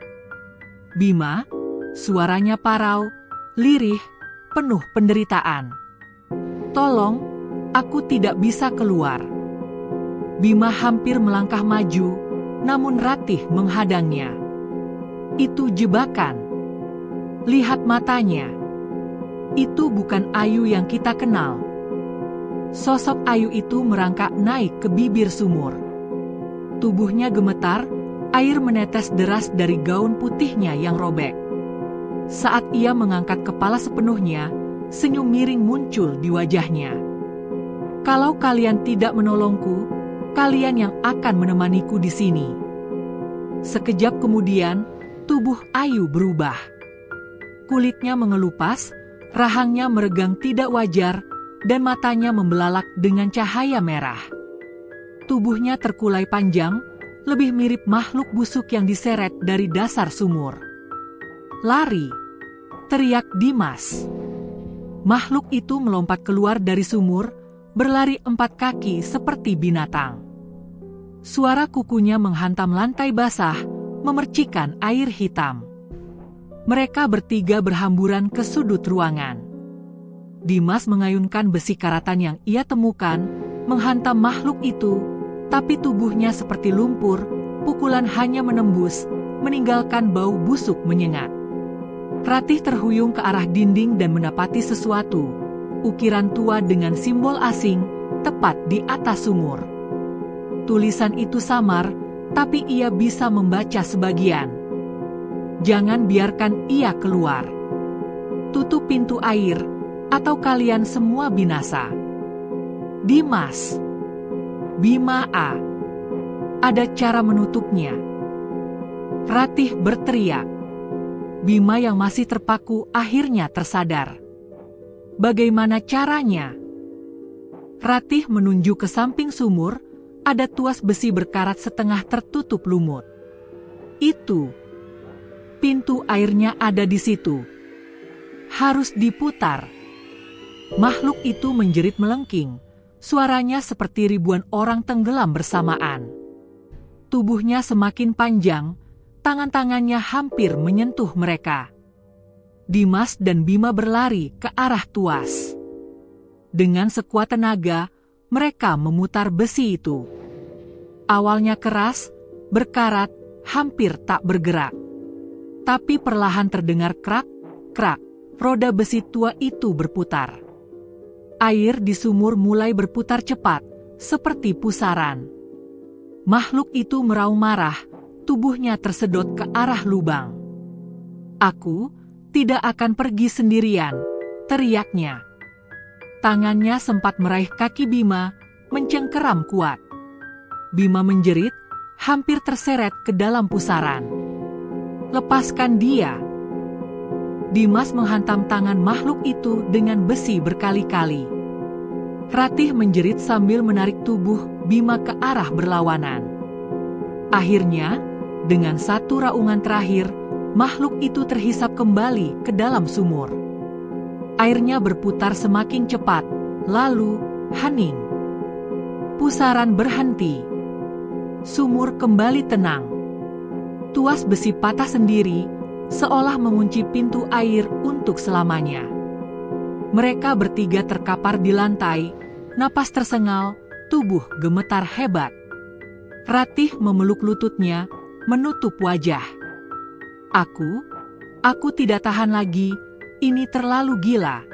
"Bima," suaranya parau, lirih, penuh penderitaan. "Tolong, aku tidak bisa keluar." Bima hampir melangkah maju, namun Ratih menghadangnya. "Itu jebakan. Lihat matanya. Itu bukan Ayu yang kita kenal." Sosok Ayu itu merangkak naik ke bibir sumur. Tubuhnya gemetar, air menetes deras dari gaun putihnya yang robek. Saat ia mengangkat kepala sepenuhnya, senyum miring muncul di wajahnya. "Kalau kalian tidak menolongku, kalian yang akan menemaniku di sini." Sekejap kemudian, tubuh Ayu berubah. Kulitnya mengelupas, rahangnya meregang tidak wajar, dan matanya membelalak dengan cahaya merah. Tubuhnya terkulai panjang, lebih mirip makhluk busuk yang diseret dari dasar sumur. "Lari!" teriak Dimas. Makhluk itu melompat keluar dari sumur, berlari 4 kaki seperti binatang. Suara kukunya menghantam lantai basah, memercikan air hitam. Mereka bertiga berhamburan ke sudut ruangan. Dimas mengayunkan besi karatan yang ia temukan, menghantam makhluk itu, tapi tubuhnya seperti lumpur, pukulan hanya menembus, meninggalkan bau busuk menyengat. Ratih terhuyung ke arah dinding dan mendapati sesuatu, ukiran tua dengan simbol asing, tepat di atas sumur. Tulisan itu samar, tapi ia bisa membaca sebagian. Jangan biarkan ia keluar. Tutup pintu air, atau kalian semua binasa. Dimas. Bima A. Ada cara menutupnya. Ratih berteriak. Bima yang masih terpaku akhirnya tersadar. Bagaimana caranya? Ratih menunjuk ke samping sumur, ada tuas besi berkarat setengah tertutup lumut. Itu. Pintu airnya ada di situ. Harus diputar. Makhluk itu menjerit melengking. Suaranya seperti ribuan orang tenggelam bersamaan. Tubuhnya semakin panjang, tangan-tangannya hampir menyentuh mereka. Dimas dan Bima berlari ke arah tuas. Dengan sekuat tenaga, mereka memutar besi itu. Awalnya keras, berkarat, hampir tak bergerak. Tapi perlahan terdengar krak, krak, roda besi tua itu berputar. Air di sumur mulai berputar cepat, seperti pusaran. Makhluk itu meraung marah, tubuhnya tersedot ke arah lubang. Aku tidak akan pergi sendirian, teriaknya. Tangannya sempat meraih kaki Bima, mencengkeram kuat. Bima menjerit, hampir terseret ke dalam pusaran. Lepaskan dia. Dimas menghantam tangan makhluk itu dengan besi berkali-kali. Ratih menjerit sambil menarik tubuh Bima ke arah berlawanan. Akhirnya, dengan satu raungan terakhir, makhluk itu terhisap kembali ke dalam sumur. Airnya berputar semakin cepat, lalu hening. Pusaran berhenti. Sumur kembali tenang. Tuas besi patah sendiri, seolah mengunci pintu air untuk selamanya. Mereka bertiga terkapar di lantai, napas tersengal, tubuh gemetar hebat. Ratih memeluk lututnya, menutup wajah. Aku tidak tahan lagi, ini terlalu gila.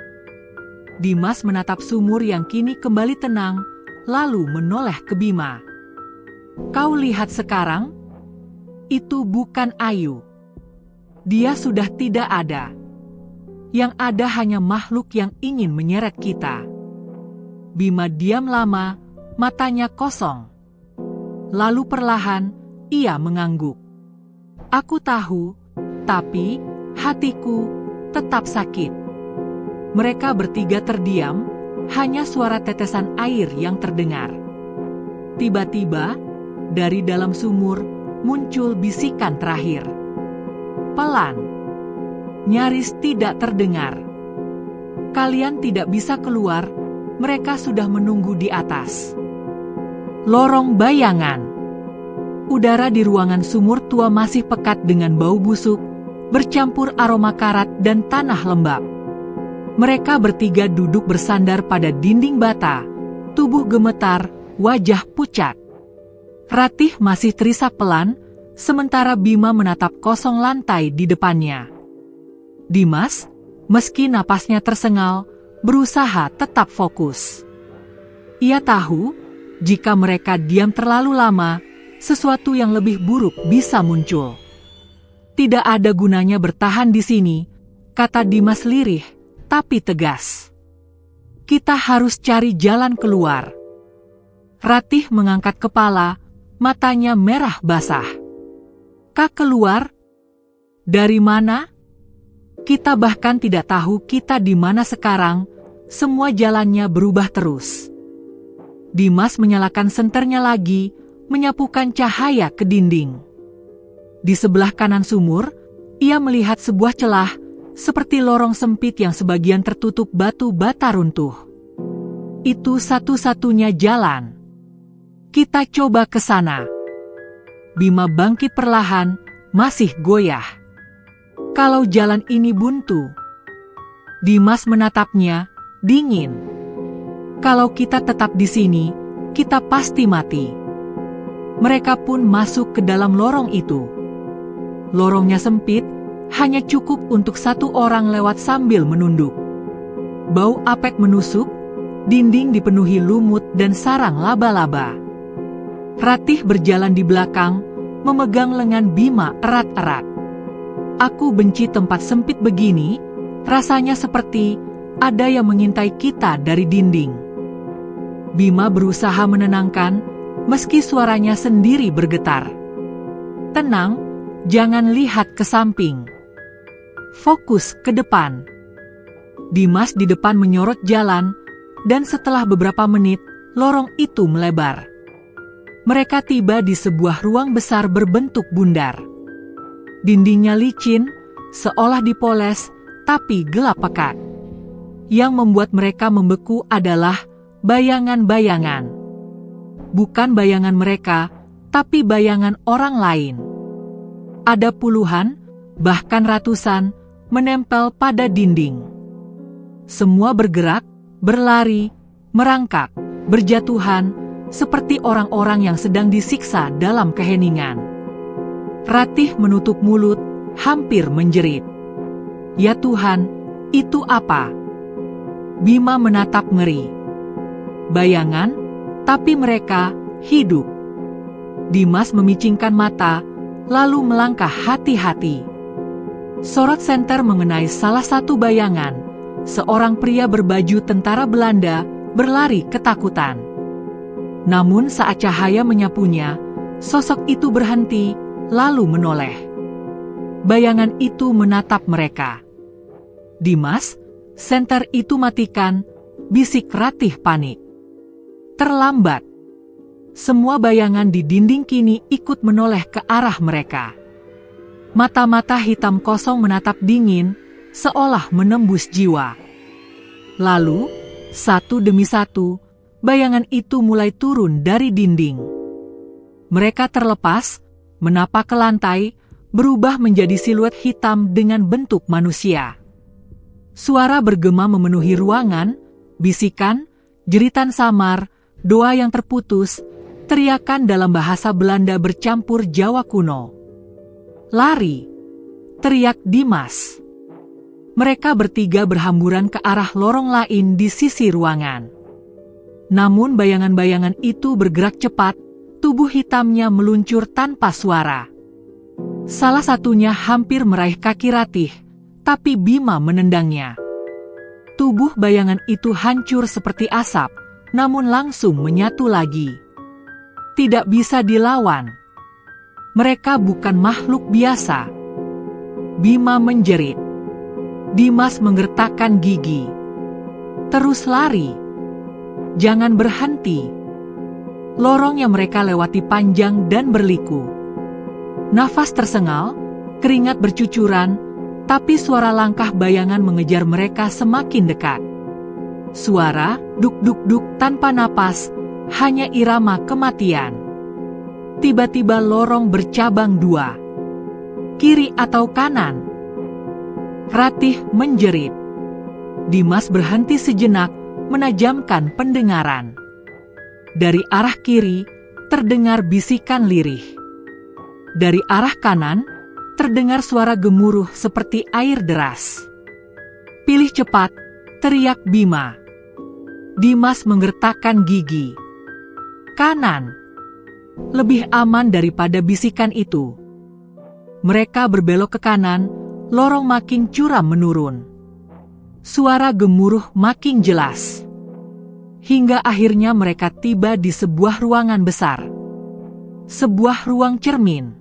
Dimas menatap sumur yang kini kembali tenang, lalu menoleh ke Bima. Kau lihat sekarang? Itu bukan Ayu. Dia sudah tidak ada. Yang ada hanya makhluk yang ingin menyeret kita. Bima diam lama, matanya kosong. Lalu perlahan, ia mengangguk. Aku tahu, tapi hatiku tetap sakit. Mereka bertiga terdiam, hanya suara tetesan air yang terdengar. Tiba-tiba, dari dalam sumur, muncul bisikan terakhir. Pelan. Nyaris tidak terdengar. Kalian tidak bisa keluar, mereka sudah menunggu di atas. Lorong bayangan. Udara di ruangan sumur tua masih pekat dengan bau busuk, bercampur aroma karat dan tanah lembab. Mereka bertiga duduk bersandar pada dinding bata, tubuh gemetar, wajah pucat. Ratih masih terisak pelan, sementara Bima menatap kosong lantai di depannya. Dimas, meski napasnya tersengal, berusaha tetap fokus. Ia tahu, jika mereka diam terlalu lama, sesuatu yang lebih buruk bisa muncul. Tidak ada gunanya bertahan di sini, kata Dimas lirih, tapi tegas. Kita harus cari jalan keluar. Ratih mengangkat kepala, matanya merah basah. Kak keluar? Dari mana? Kita bahkan tidak tahu kita di mana sekarang, semua jalannya berubah terus. Dimas menyalakan senternya lagi, menyapukan cahaya ke dinding. Di sebelah kanan sumur, ia melihat sebuah celah, seperti lorong sempit yang sebagian tertutup batu bata runtuh. Itu satu-satunya jalan. Kita coba ke sana. Bima bangkit perlahan, masih goyah. Kalau jalan ini buntu. Dimas menatapnya, dingin. Kalau kita tetap di sini, kita pasti mati. Mereka pun masuk ke dalam lorong itu. Lorongnya sempit, hanya cukup untuk satu orang lewat sambil menunduk. Bau apek menusuk, dinding dipenuhi lumut dan sarang laba-laba. Ratih berjalan di belakang, memegang lengan Bima erat-erat. Aku benci tempat sempit begini, rasanya seperti ada yang mengintai kita dari dinding. Bima berusaha menenangkan, meski suaranya sendiri bergetar. Tenang, jangan lihat ke samping. Fokus ke depan. Dimas di depan menyorot jalan, dan setelah beberapa menit, lorong itu melebar. Mereka tiba di sebuah ruang besar berbentuk bundar. Dindingnya licin, seolah dipoles, tapi gelap pekat. Yang membuat mereka membeku adalah bayangan-bayangan. Bukan bayangan mereka, tapi bayangan orang lain. Ada puluhan, bahkan ratusan, menempel pada dinding. Semua bergerak, berlari, merangkak, berjatuhan, seperti orang-orang yang sedang disiksa dalam keheningan. Ratih menutup mulut, hampir menjerit. Ya Tuhan, itu apa? Bima menatap ngeri. Bayangan, tapi mereka hidup. Dimas memicingkan mata, lalu melangkah hati-hati. Sorot senter mengenai salah satu bayangan, seorang pria berbaju tentara Belanda berlari ketakutan. Namun saat cahaya menyapunya, sosok itu berhenti, lalu menoleh. Bayangan itu menatap mereka. Dimas, senter itu matikan, bisik Ratih panik. Terlambat. Semua bayangan di dinding kini ikut menoleh ke arah mereka. Mata-mata hitam kosong menatap dingin, seolah menembus jiwa. Lalu, satu demi satu, bayangan itu mulai turun dari dinding. Mereka terlepas, menapak ke lantai, berubah menjadi siluet hitam dengan bentuk manusia. Suara bergema memenuhi ruangan, bisikan, jeritan samar, doa yang terputus, teriakan dalam bahasa Belanda bercampur Jawa kuno. Lari! Teriak Dimas. Mereka bertiga berhamburan ke arah lorong lain di sisi ruangan. Namun bayangan-bayangan itu bergerak cepat, tubuh hitamnya meluncur tanpa suara. Salah satunya hampir meraih kaki Ratih, tapi Bima menendangnya. Tubuh bayangan itu hancur seperti asap, namun langsung menyatu lagi. Tidak bisa dilawan. Mereka bukan makhluk biasa. Bima menjerit. Dimas menggertakkan gigi. Terus lari. Jangan berhenti. Lorong yang mereka lewati panjang dan berliku. Nafas tersengal, keringat bercucuran, tapi suara langkah bayangan mengejar mereka semakin dekat. Suara duk-duk-duk tanpa napas, hanya irama kematian. Tiba-tiba lorong bercabang dua. Kiri atau kanan? Ratih menjerit. Dimas berhenti sejenak, menajamkan pendengaran. Dari arah kiri, terdengar bisikan lirih. Dari arah kanan, terdengar suara gemuruh seperti air deras. Pilih cepat, teriak Bima. Dimas menggertakkan gigi. Kanan. Lebih aman daripada bisikan itu. Mereka berbelok ke kanan, lorong makin curam menurun. Suara gemuruh makin jelas. Hingga akhirnya mereka tiba di sebuah ruangan besar. Sebuah ruang cermin.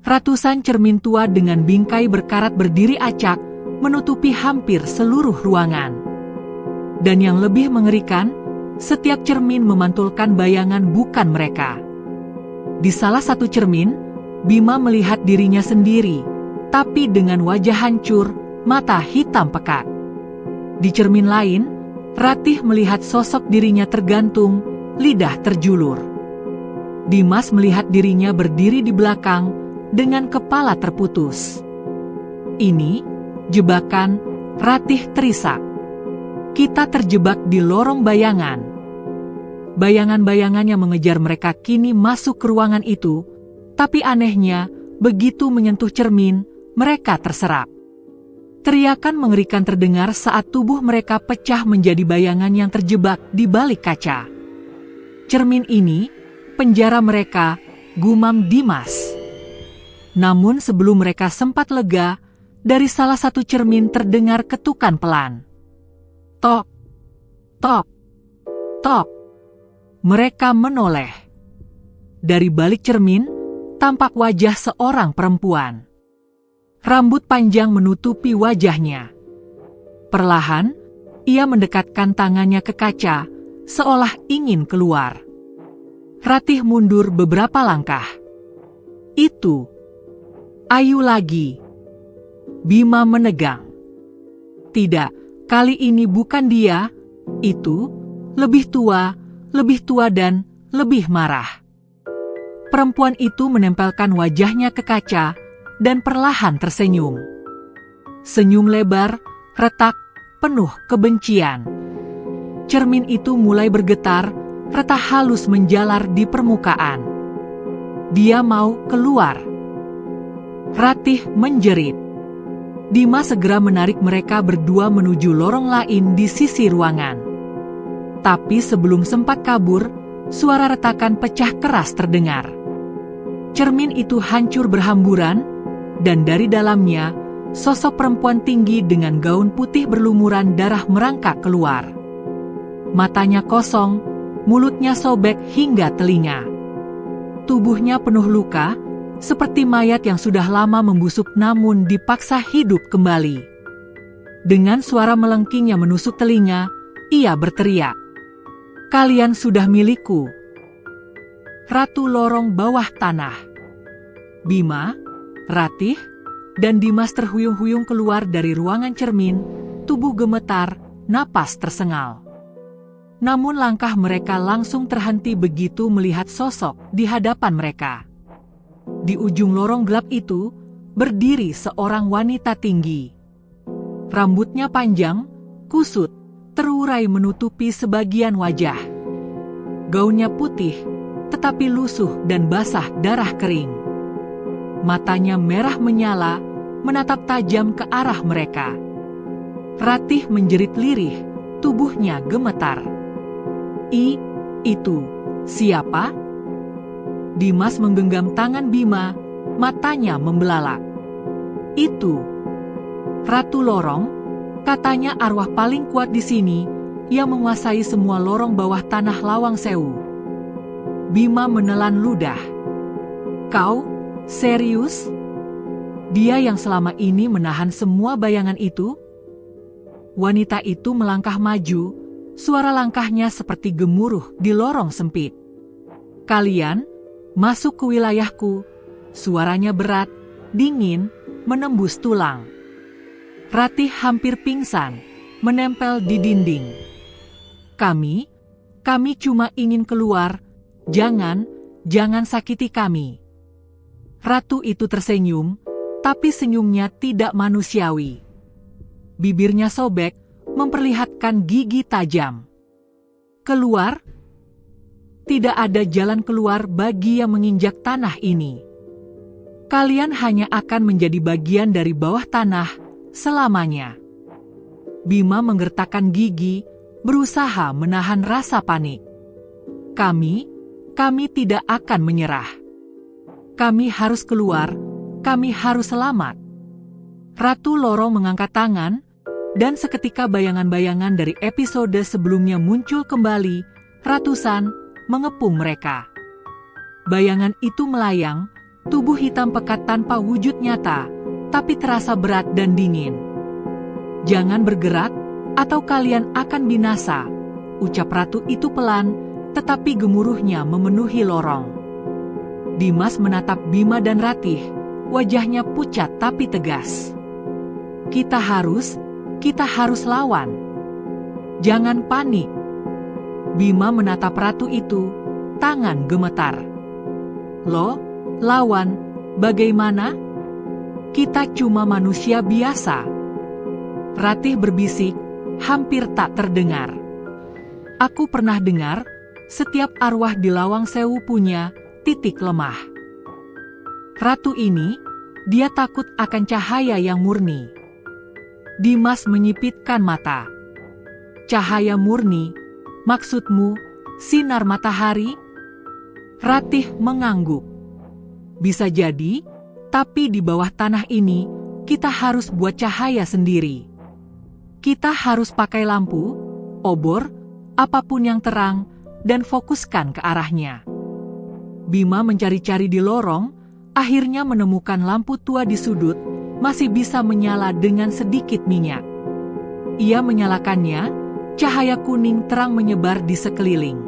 Ratusan cermin tua dengan bingkai berkarat berdiri acak, menutupi hampir seluruh ruangan. Dan yang lebih mengerikan, setiap cermin memantulkan bayangan bukan mereka. Di salah satu cermin, Bima melihat dirinya sendiri, tapi dengan wajah hancur, mata hitam pekat. Di cermin lain, Ratih melihat sosok dirinya tergantung, lidah terjulur. Dimas melihat dirinya berdiri di belakang dengan kepala terputus. Ini jebakan, Ratih terisak. Kita terjebak di lorong bayangan. Bayangan-bayangan yang mengejar mereka kini masuk ke ruangan itu, tapi anehnya, begitu menyentuh cermin, mereka terserap. Teriakan mengerikan terdengar saat tubuh mereka pecah menjadi bayangan yang terjebak di balik kaca. Cermin ini, penjara mereka, gumam Dimas. Namun sebelum mereka sempat lega, dari salah satu cermin terdengar ketukan pelan. Tok, tok, tok. Mereka menoleh. Dari balik cermin, tampak wajah seorang perempuan. Rambut panjang menutupi wajahnya. Perlahan, ia mendekatkan tangannya ke kaca, seolah ingin keluar. Ratih mundur beberapa langkah. Itu. Ayu lagi. Bima menegang. Tidak, kali ini bukan dia. Itu, lebih tua dan lebih marah. Perempuan itu menempelkan wajahnya ke kaca dan perlahan tersenyum. Senyum lebar, retak, penuh kebencian. Cermin itu mulai bergetar, retak halus menjalar di permukaan. Dia mau keluar. Ratih menjerit. Dimas segera menarik mereka berdua menuju lorong lain di sisi ruangan. Tapi sebelum sempat kabur, suara retakan pecah keras terdengar. Cermin itu hancur berhamburan, dan dari dalamnya, sosok perempuan tinggi dengan gaun putih berlumuran darah merangkak keluar. Matanya kosong, mulutnya sobek hingga telinga. Tubuhnya penuh luka, seperti mayat yang sudah lama membusuk namun dipaksa hidup kembali. Dengan suara melengking yang menusuk telinga, ia berteriak. Kalian sudah milikku. Ratu lorong bawah tanah. Bima, Ratih, dan Dimas terhuyung-huyung keluar dari ruangan cermin, tubuh gemetar, napas tersengal. Namun langkah mereka langsung terhenti begitu melihat sosok di hadapan mereka. Di ujung lorong gelap itu, berdiri seorang wanita tinggi. Rambutnya panjang, kusut, terurai menutupi sebagian wajah. Gaunnya putih, tetapi lusuh dan basah darah kering. Matanya merah menyala, menatap tajam ke arah mereka. Ratih menjerit lirih, tubuhnya gemetar. Itu, siapa? Dimas menggenggam tangan Bima, matanya membelalak. Itu, Ratu Lorong, katanya arwah paling kuat di sini, yang menguasai semua lorong bawah tanah Lawang Sewu. Bima menelan ludah. Kau, serius? Dia yang selama ini menahan semua bayangan itu? Wanita itu melangkah maju, suara langkahnya seperti gemuruh di lorong sempit. Kalian, masuk ke wilayahku, suaranya berat, dingin, menembus tulang. Ratih hampir pingsan, menempel di dinding. Kami cuma ingin keluar, jangan sakiti kami. Ratu itu tersenyum, tapi senyumnya tidak manusiawi. Bibirnya sobek, memperlihatkan gigi tajam. Keluar? Tidak ada jalan keluar bagi yang menginjak tanah ini. Kalian hanya akan menjadi bagian dari bawah tanah selamanya. Bima menggertakkan gigi, berusaha menahan rasa panik. Kami tidak akan menyerah. Kami harus keluar, kami harus selamat. Ratu Lorong mengangkat tangan, dan seketika bayangan-bayangan dari episode sebelumnya muncul kembali, ratusan, mengepung mereka. Bayangan itu melayang, tubuh hitam pekat tanpa wujud nyata, tapi terasa berat dan dingin. Jangan bergerak, atau kalian akan binasa, ucap ratu itu pelan, tetapi gemuruhnya memenuhi lorong. Dimas menatap Bima dan Ratih, wajahnya pucat tapi tegas. Kita harus lawan. Jangan panik. Bima menatap ratu itu, tangan gemetar. Loh, lawan, bagaimana? Kita cuma manusia biasa. Ratih berbisik, hampir tak terdengar. Aku pernah dengar, setiap arwah di Lawang Sewu punya titik lemah. Ratu ini, dia takut akan cahaya yang murni. Dimas menyipitkan mata. Cahaya murni, maksudmu sinar matahari? Ratih mengangguk. Bisa jadi, tapi di bawah tanah ini, kita harus buat cahaya sendiri. Kita harus pakai lampu, obor, apapun yang terang, dan fokuskan ke arahnya. Bima mencari-cari di lorong, akhirnya menemukan lampu tua di sudut, masih bisa menyala dengan sedikit minyak. Ia menyalakannya, cahaya kuning terang menyebar di sekeliling.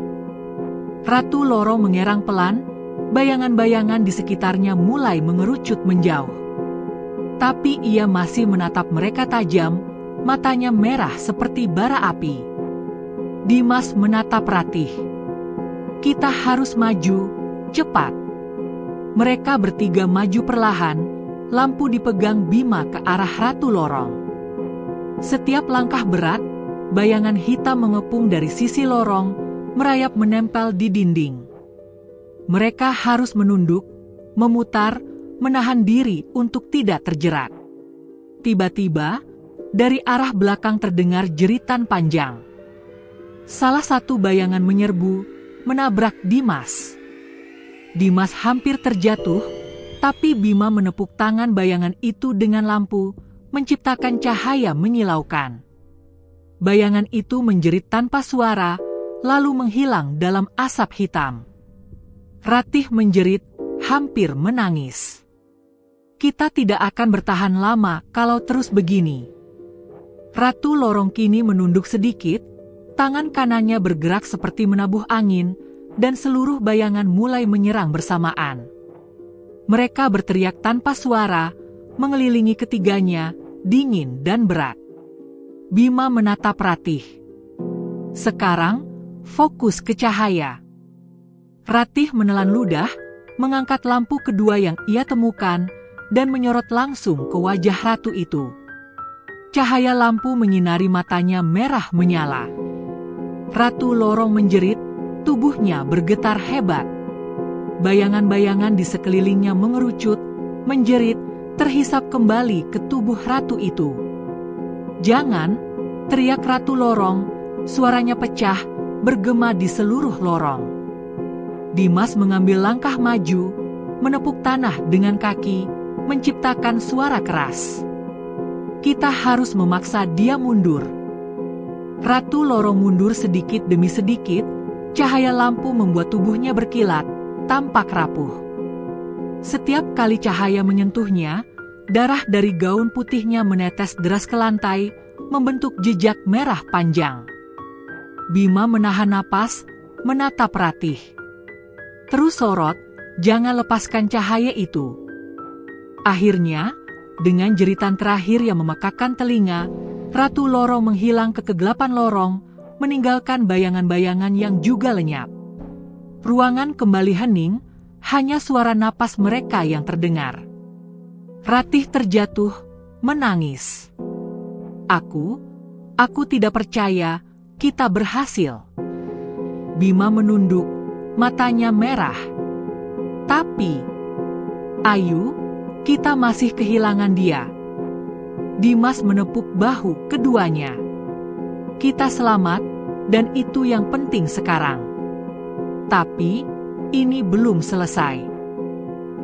Ratu Lorong mengerang pelan, bayangan-bayangan di sekitarnya mulai mengerucut menjauh. Tapi ia masih menatap mereka tajam, matanya merah seperti bara api. Dimas menatap Ratih. Kita harus maju, cepat. Mereka bertiga maju perlahan, lampu dipegang Bima ke arah Ratu Lorong. Setiap langkah berat, bayangan hitam mengepung dari sisi lorong, merayap menempel di dinding. Mereka harus menunduk, memutar, menahan diri untuk tidak terjerat. Tiba-tiba, dari arah belakang terdengar jeritan panjang. Salah satu bayangan menyerbu, menabrak Dimas. Dimas hampir terjatuh, tapi Bima menepuk tangan bayangan itu dengan lampu, menciptakan cahaya menyilaukan. Bayangan itu menjerit tanpa suara, lalu menghilang dalam asap hitam. Ratih menjerit, hampir menangis. Kita tidak akan bertahan lama kalau terus begini. Ratu Lorong kini menunduk sedikit, tangan kanannya bergerak seperti menabuh angin, dan seluruh bayangan mulai menyerang bersamaan. Mereka berteriak tanpa suara, mengelilingi ketiganya, dingin dan berat. Bima menatap Ratih. Sekarang, fokus ke cahaya. Ratih menelan ludah, mengangkat lampu kedua yang ia temukan, dan menyorot langsung ke wajah ratu itu. Cahaya lampu menyinari matanya merah menyala. Ratu Lorong menjerit, tubuhnya bergetar hebat. Bayangan-bayangan di sekelilingnya mengerucut, menjerit, terhisap kembali ke tubuh ratu itu. Jangan, teriak Ratu Lorong, suaranya pecah, bergema di seluruh lorong. Dimas mengambil langkah maju, menepuk tanah dengan kaki, menciptakan suara keras. Kita harus memaksa dia mundur. Ratu Lorong mundur sedikit demi sedikit, cahaya lampu membuat tubuhnya berkilat, tampak rapuh. Setiap kali cahaya menyentuhnya, darah dari gaun putihnya menetes deras ke lantai, membentuk jejak merah panjang. Bima menahan napas, menatap Ratih. Terus sorot, jangan lepaskan cahaya itu. Akhirnya, dengan jeritan terakhir yang memekakkan telinga, Ratu Lorong menghilang ke kegelapan lorong, meninggalkan bayangan-bayangan yang juga lenyap. Ruangan kembali hening, hanya suara napas mereka yang terdengar. Ratih terjatuh, menangis. Aku tidak percaya, kita berhasil. Bima menunduk, matanya merah. Tapi, Ayu, kita masih kehilangan dia. Dimas menepuk bahu keduanya. Kita selamat, dan itu yang penting sekarang. Tapi, ini belum selesai.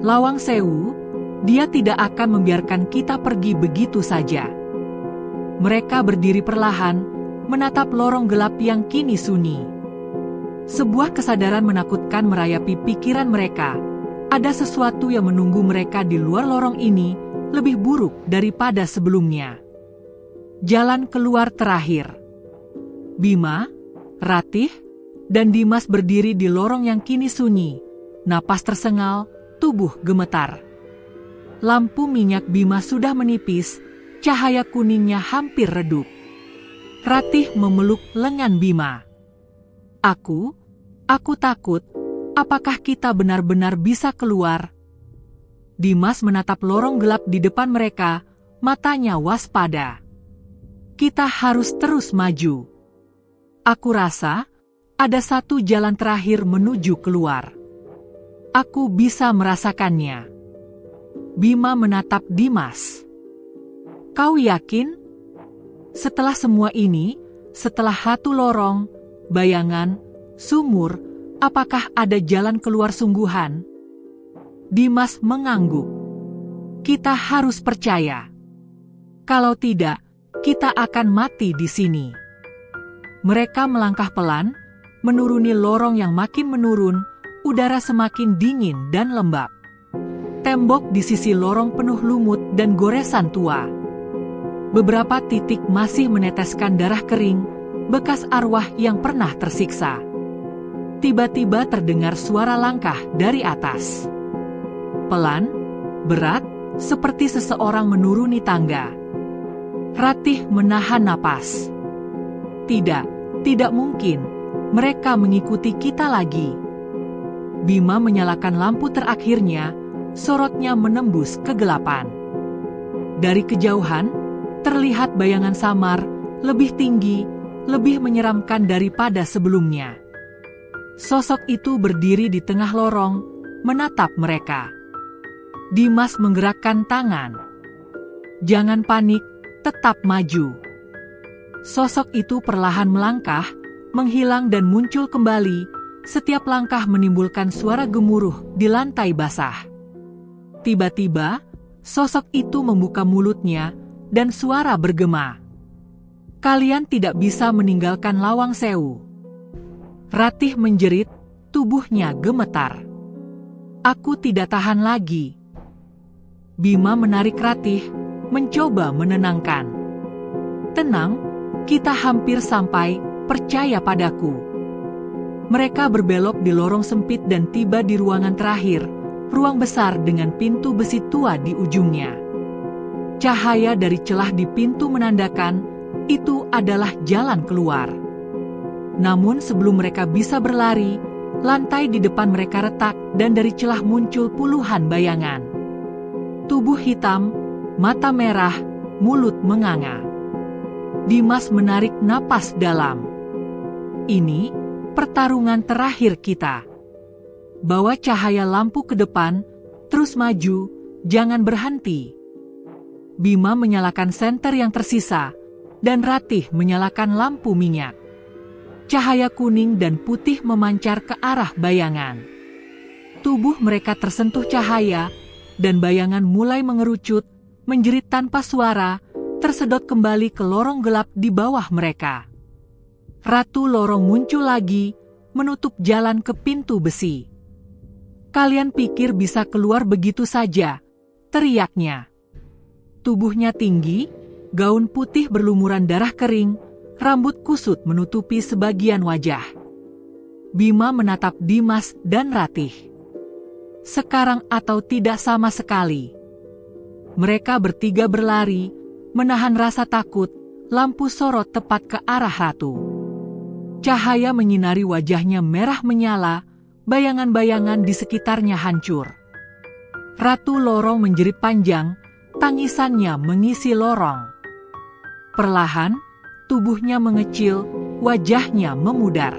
Lawang Sewu, dia tidak akan membiarkan kita pergi begitu saja. Mereka berdiri perlahan, menatap lorong gelap yang kini sunyi. Sebuah kesadaran menakutkan merayapi pikiran mereka. Ada sesuatu yang menunggu mereka di luar lorong ini, lebih buruk daripada sebelumnya. Jalan keluar terakhir. Bima, Ratih, dan Dimas berdiri di lorong yang kini sunyi. Napas tersengal, tubuh gemetar. Lampu minyak Bima sudah menipis, Cahaya kuningnya hampir redup. Ratih memeluk lengan Bima. Aku takut. Apakah kita benar-benar bisa keluar? Dimas menatap lorong gelap di depan mereka, matanya waspada. Kita harus terus maju. Aku rasa ada satu jalan terakhir menuju keluar. Aku bisa merasakannya. Bima menatap Dimas. Kau yakin? Setelah semua ini, setelah satu lorong, bayangan, sumur, apakah ada jalan keluar sungguhan? Dimas mengangguk. Kita harus percaya. Kalau tidak, kita akan mati di sini. Mereka melangkah pelan, menuruni lorong yang makin menurun, udara semakin dingin dan lembab. Tembok di sisi lorong penuh lumut dan goresan tua. Beberapa titik masih meneteskan darah kering, bekas arwah yang pernah tersiksa. Tiba-tiba terdengar suara langkah dari atas. Pelan, berat, seperti seseorang menuruni tangga. Ratih menahan napas. Tidak mungkin. Mereka mengikuti kita lagi. Bima menyalakan lampu terakhirnya, sorotnya menembus kegelapan. Dari kejauhan, terlihat bayangan samar, lebih tinggi, lebih menyeramkan daripada sebelumnya. Sosok itu berdiri di tengah lorong, menatap mereka. Dimas menggerakkan tangan. Jangan panik, tetap maju. Sosok itu perlahan melangkah, menghilang dan muncul kembali, setiap langkah menimbulkan suara gemuruh di lantai basah. Tiba-tiba, sosok itu membuka mulutnya, dan suara bergema. Kalian tidak bisa meninggalkan Lawang Sewu. Ratih menjerit, tubuhnya gemetar. Aku tidak tahan lagi. Bima menarik Ratih, mencoba menenangkan. Tenang, kita hampir sampai, percaya padaku. Mereka berbelok di lorong sempit dan tiba di ruangan terakhir, ruang besar dengan pintu besi tua di ujungnya. Cahaya dari celah di pintu menandakan, itu adalah jalan keluar. Namun sebelum mereka bisa berlari, lantai di depan mereka retak dan dari celah muncul puluhan bayangan. Tubuh hitam, mata merah, mulut menganga. Dimas menarik napas dalam. Ini pertarungan terakhir kita. Bawa cahaya lampu ke depan, terus maju, jangan berhenti. Bima menyalakan senter yang tersisa, dan Ratih menyalakan lampu minyak. Cahaya kuning dan putih memancar ke arah bayangan. Tubuh mereka tersentuh cahaya, dan bayangan mulai mengerucut, menjerit tanpa suara, tersedot kembali ke lorong gelap di bawah mereka. Ratu lorong muncul lagi, menutup jalan ke pintu besi. Kalian pikir bisa keluar begitu saja? Teriaknya. Tubuhnya tinggi, gaun putih berlumuran darah kering, rambut kusut menutupi sebagian wajah. Bima menatap Dimas dan Ratih. Sekarang atau tidak sama sekali. Mereka bertiga berlari, menahan rasa takut, lampu sorot tepat ke arah ratu. Cahaya menyinari wajahnya merah menyala, bayangan-bayangan di sekitarnya hancur. Ratu lorong menjerit panjang, tangisannya mengisi lorong. Perlahan, tubuhnya mengecil, wajahnya memudar.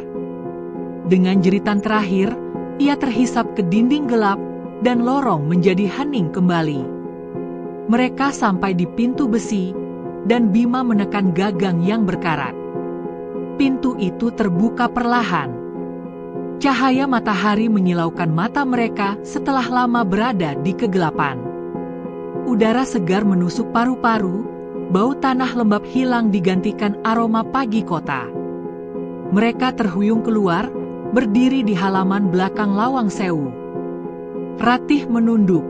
Dengan jeritan terakhir, ia terhisap ke dinding gelap, dan lorong menjadi hening kembali. Mereka sampai di pintu besi, dan Bima menekan gagang yang berkarat. Pintu itu terbuka perlahan. Cahaya matahari menyilaukan mata mereka setelah lama berada di kegelapan. Udara segar menusuk paru-paru, bau tanah lembab hilang digantikan aroma pagi kota. Mereka terhuyung keluar, berdiri di halaman belakang Lawang Sewu. Ratih menunduk,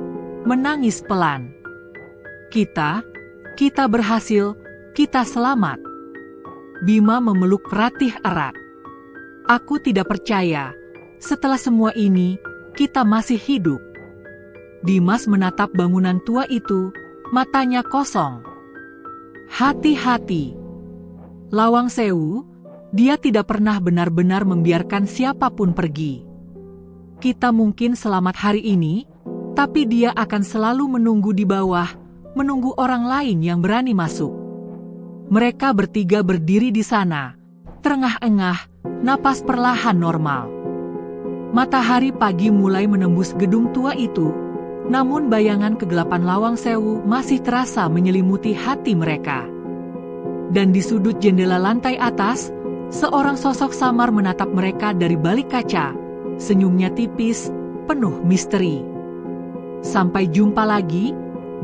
menangis pelan. Kita berhasil, kita selamat. Bima memeluk Ratih erat. Aku tidak percaya, setelah semua ini, kita masih hidup. Dimas menatap bangunan tua itu, matanya kosong. Hati-hati. Lawang Sewu, dia tidak pernah benar-benar membiarkan siapapun pergi. Kita mungkin selamat hari ini, tapi dia akan selalu menunggu di bawah, menunggu orang lain yang berani masuk. Mereka bertiga berdiri di sana, terengah-engah, napas perlahan normal. Matahari pagi mulai menembus gedung tua itu, namun bayangan kegelapan Lawang Sewu masih terasa menyelimuti hati mereka. Dan di sudut jendela lantai atas, seorang sosok samar menatap mereka dari balik kaca, senyumnya tipis, penuh misteri. "Sampai jumpa lagi,"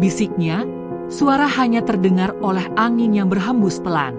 bisiknya, suara hanya terdengar oleh angin yang berhembus pelan.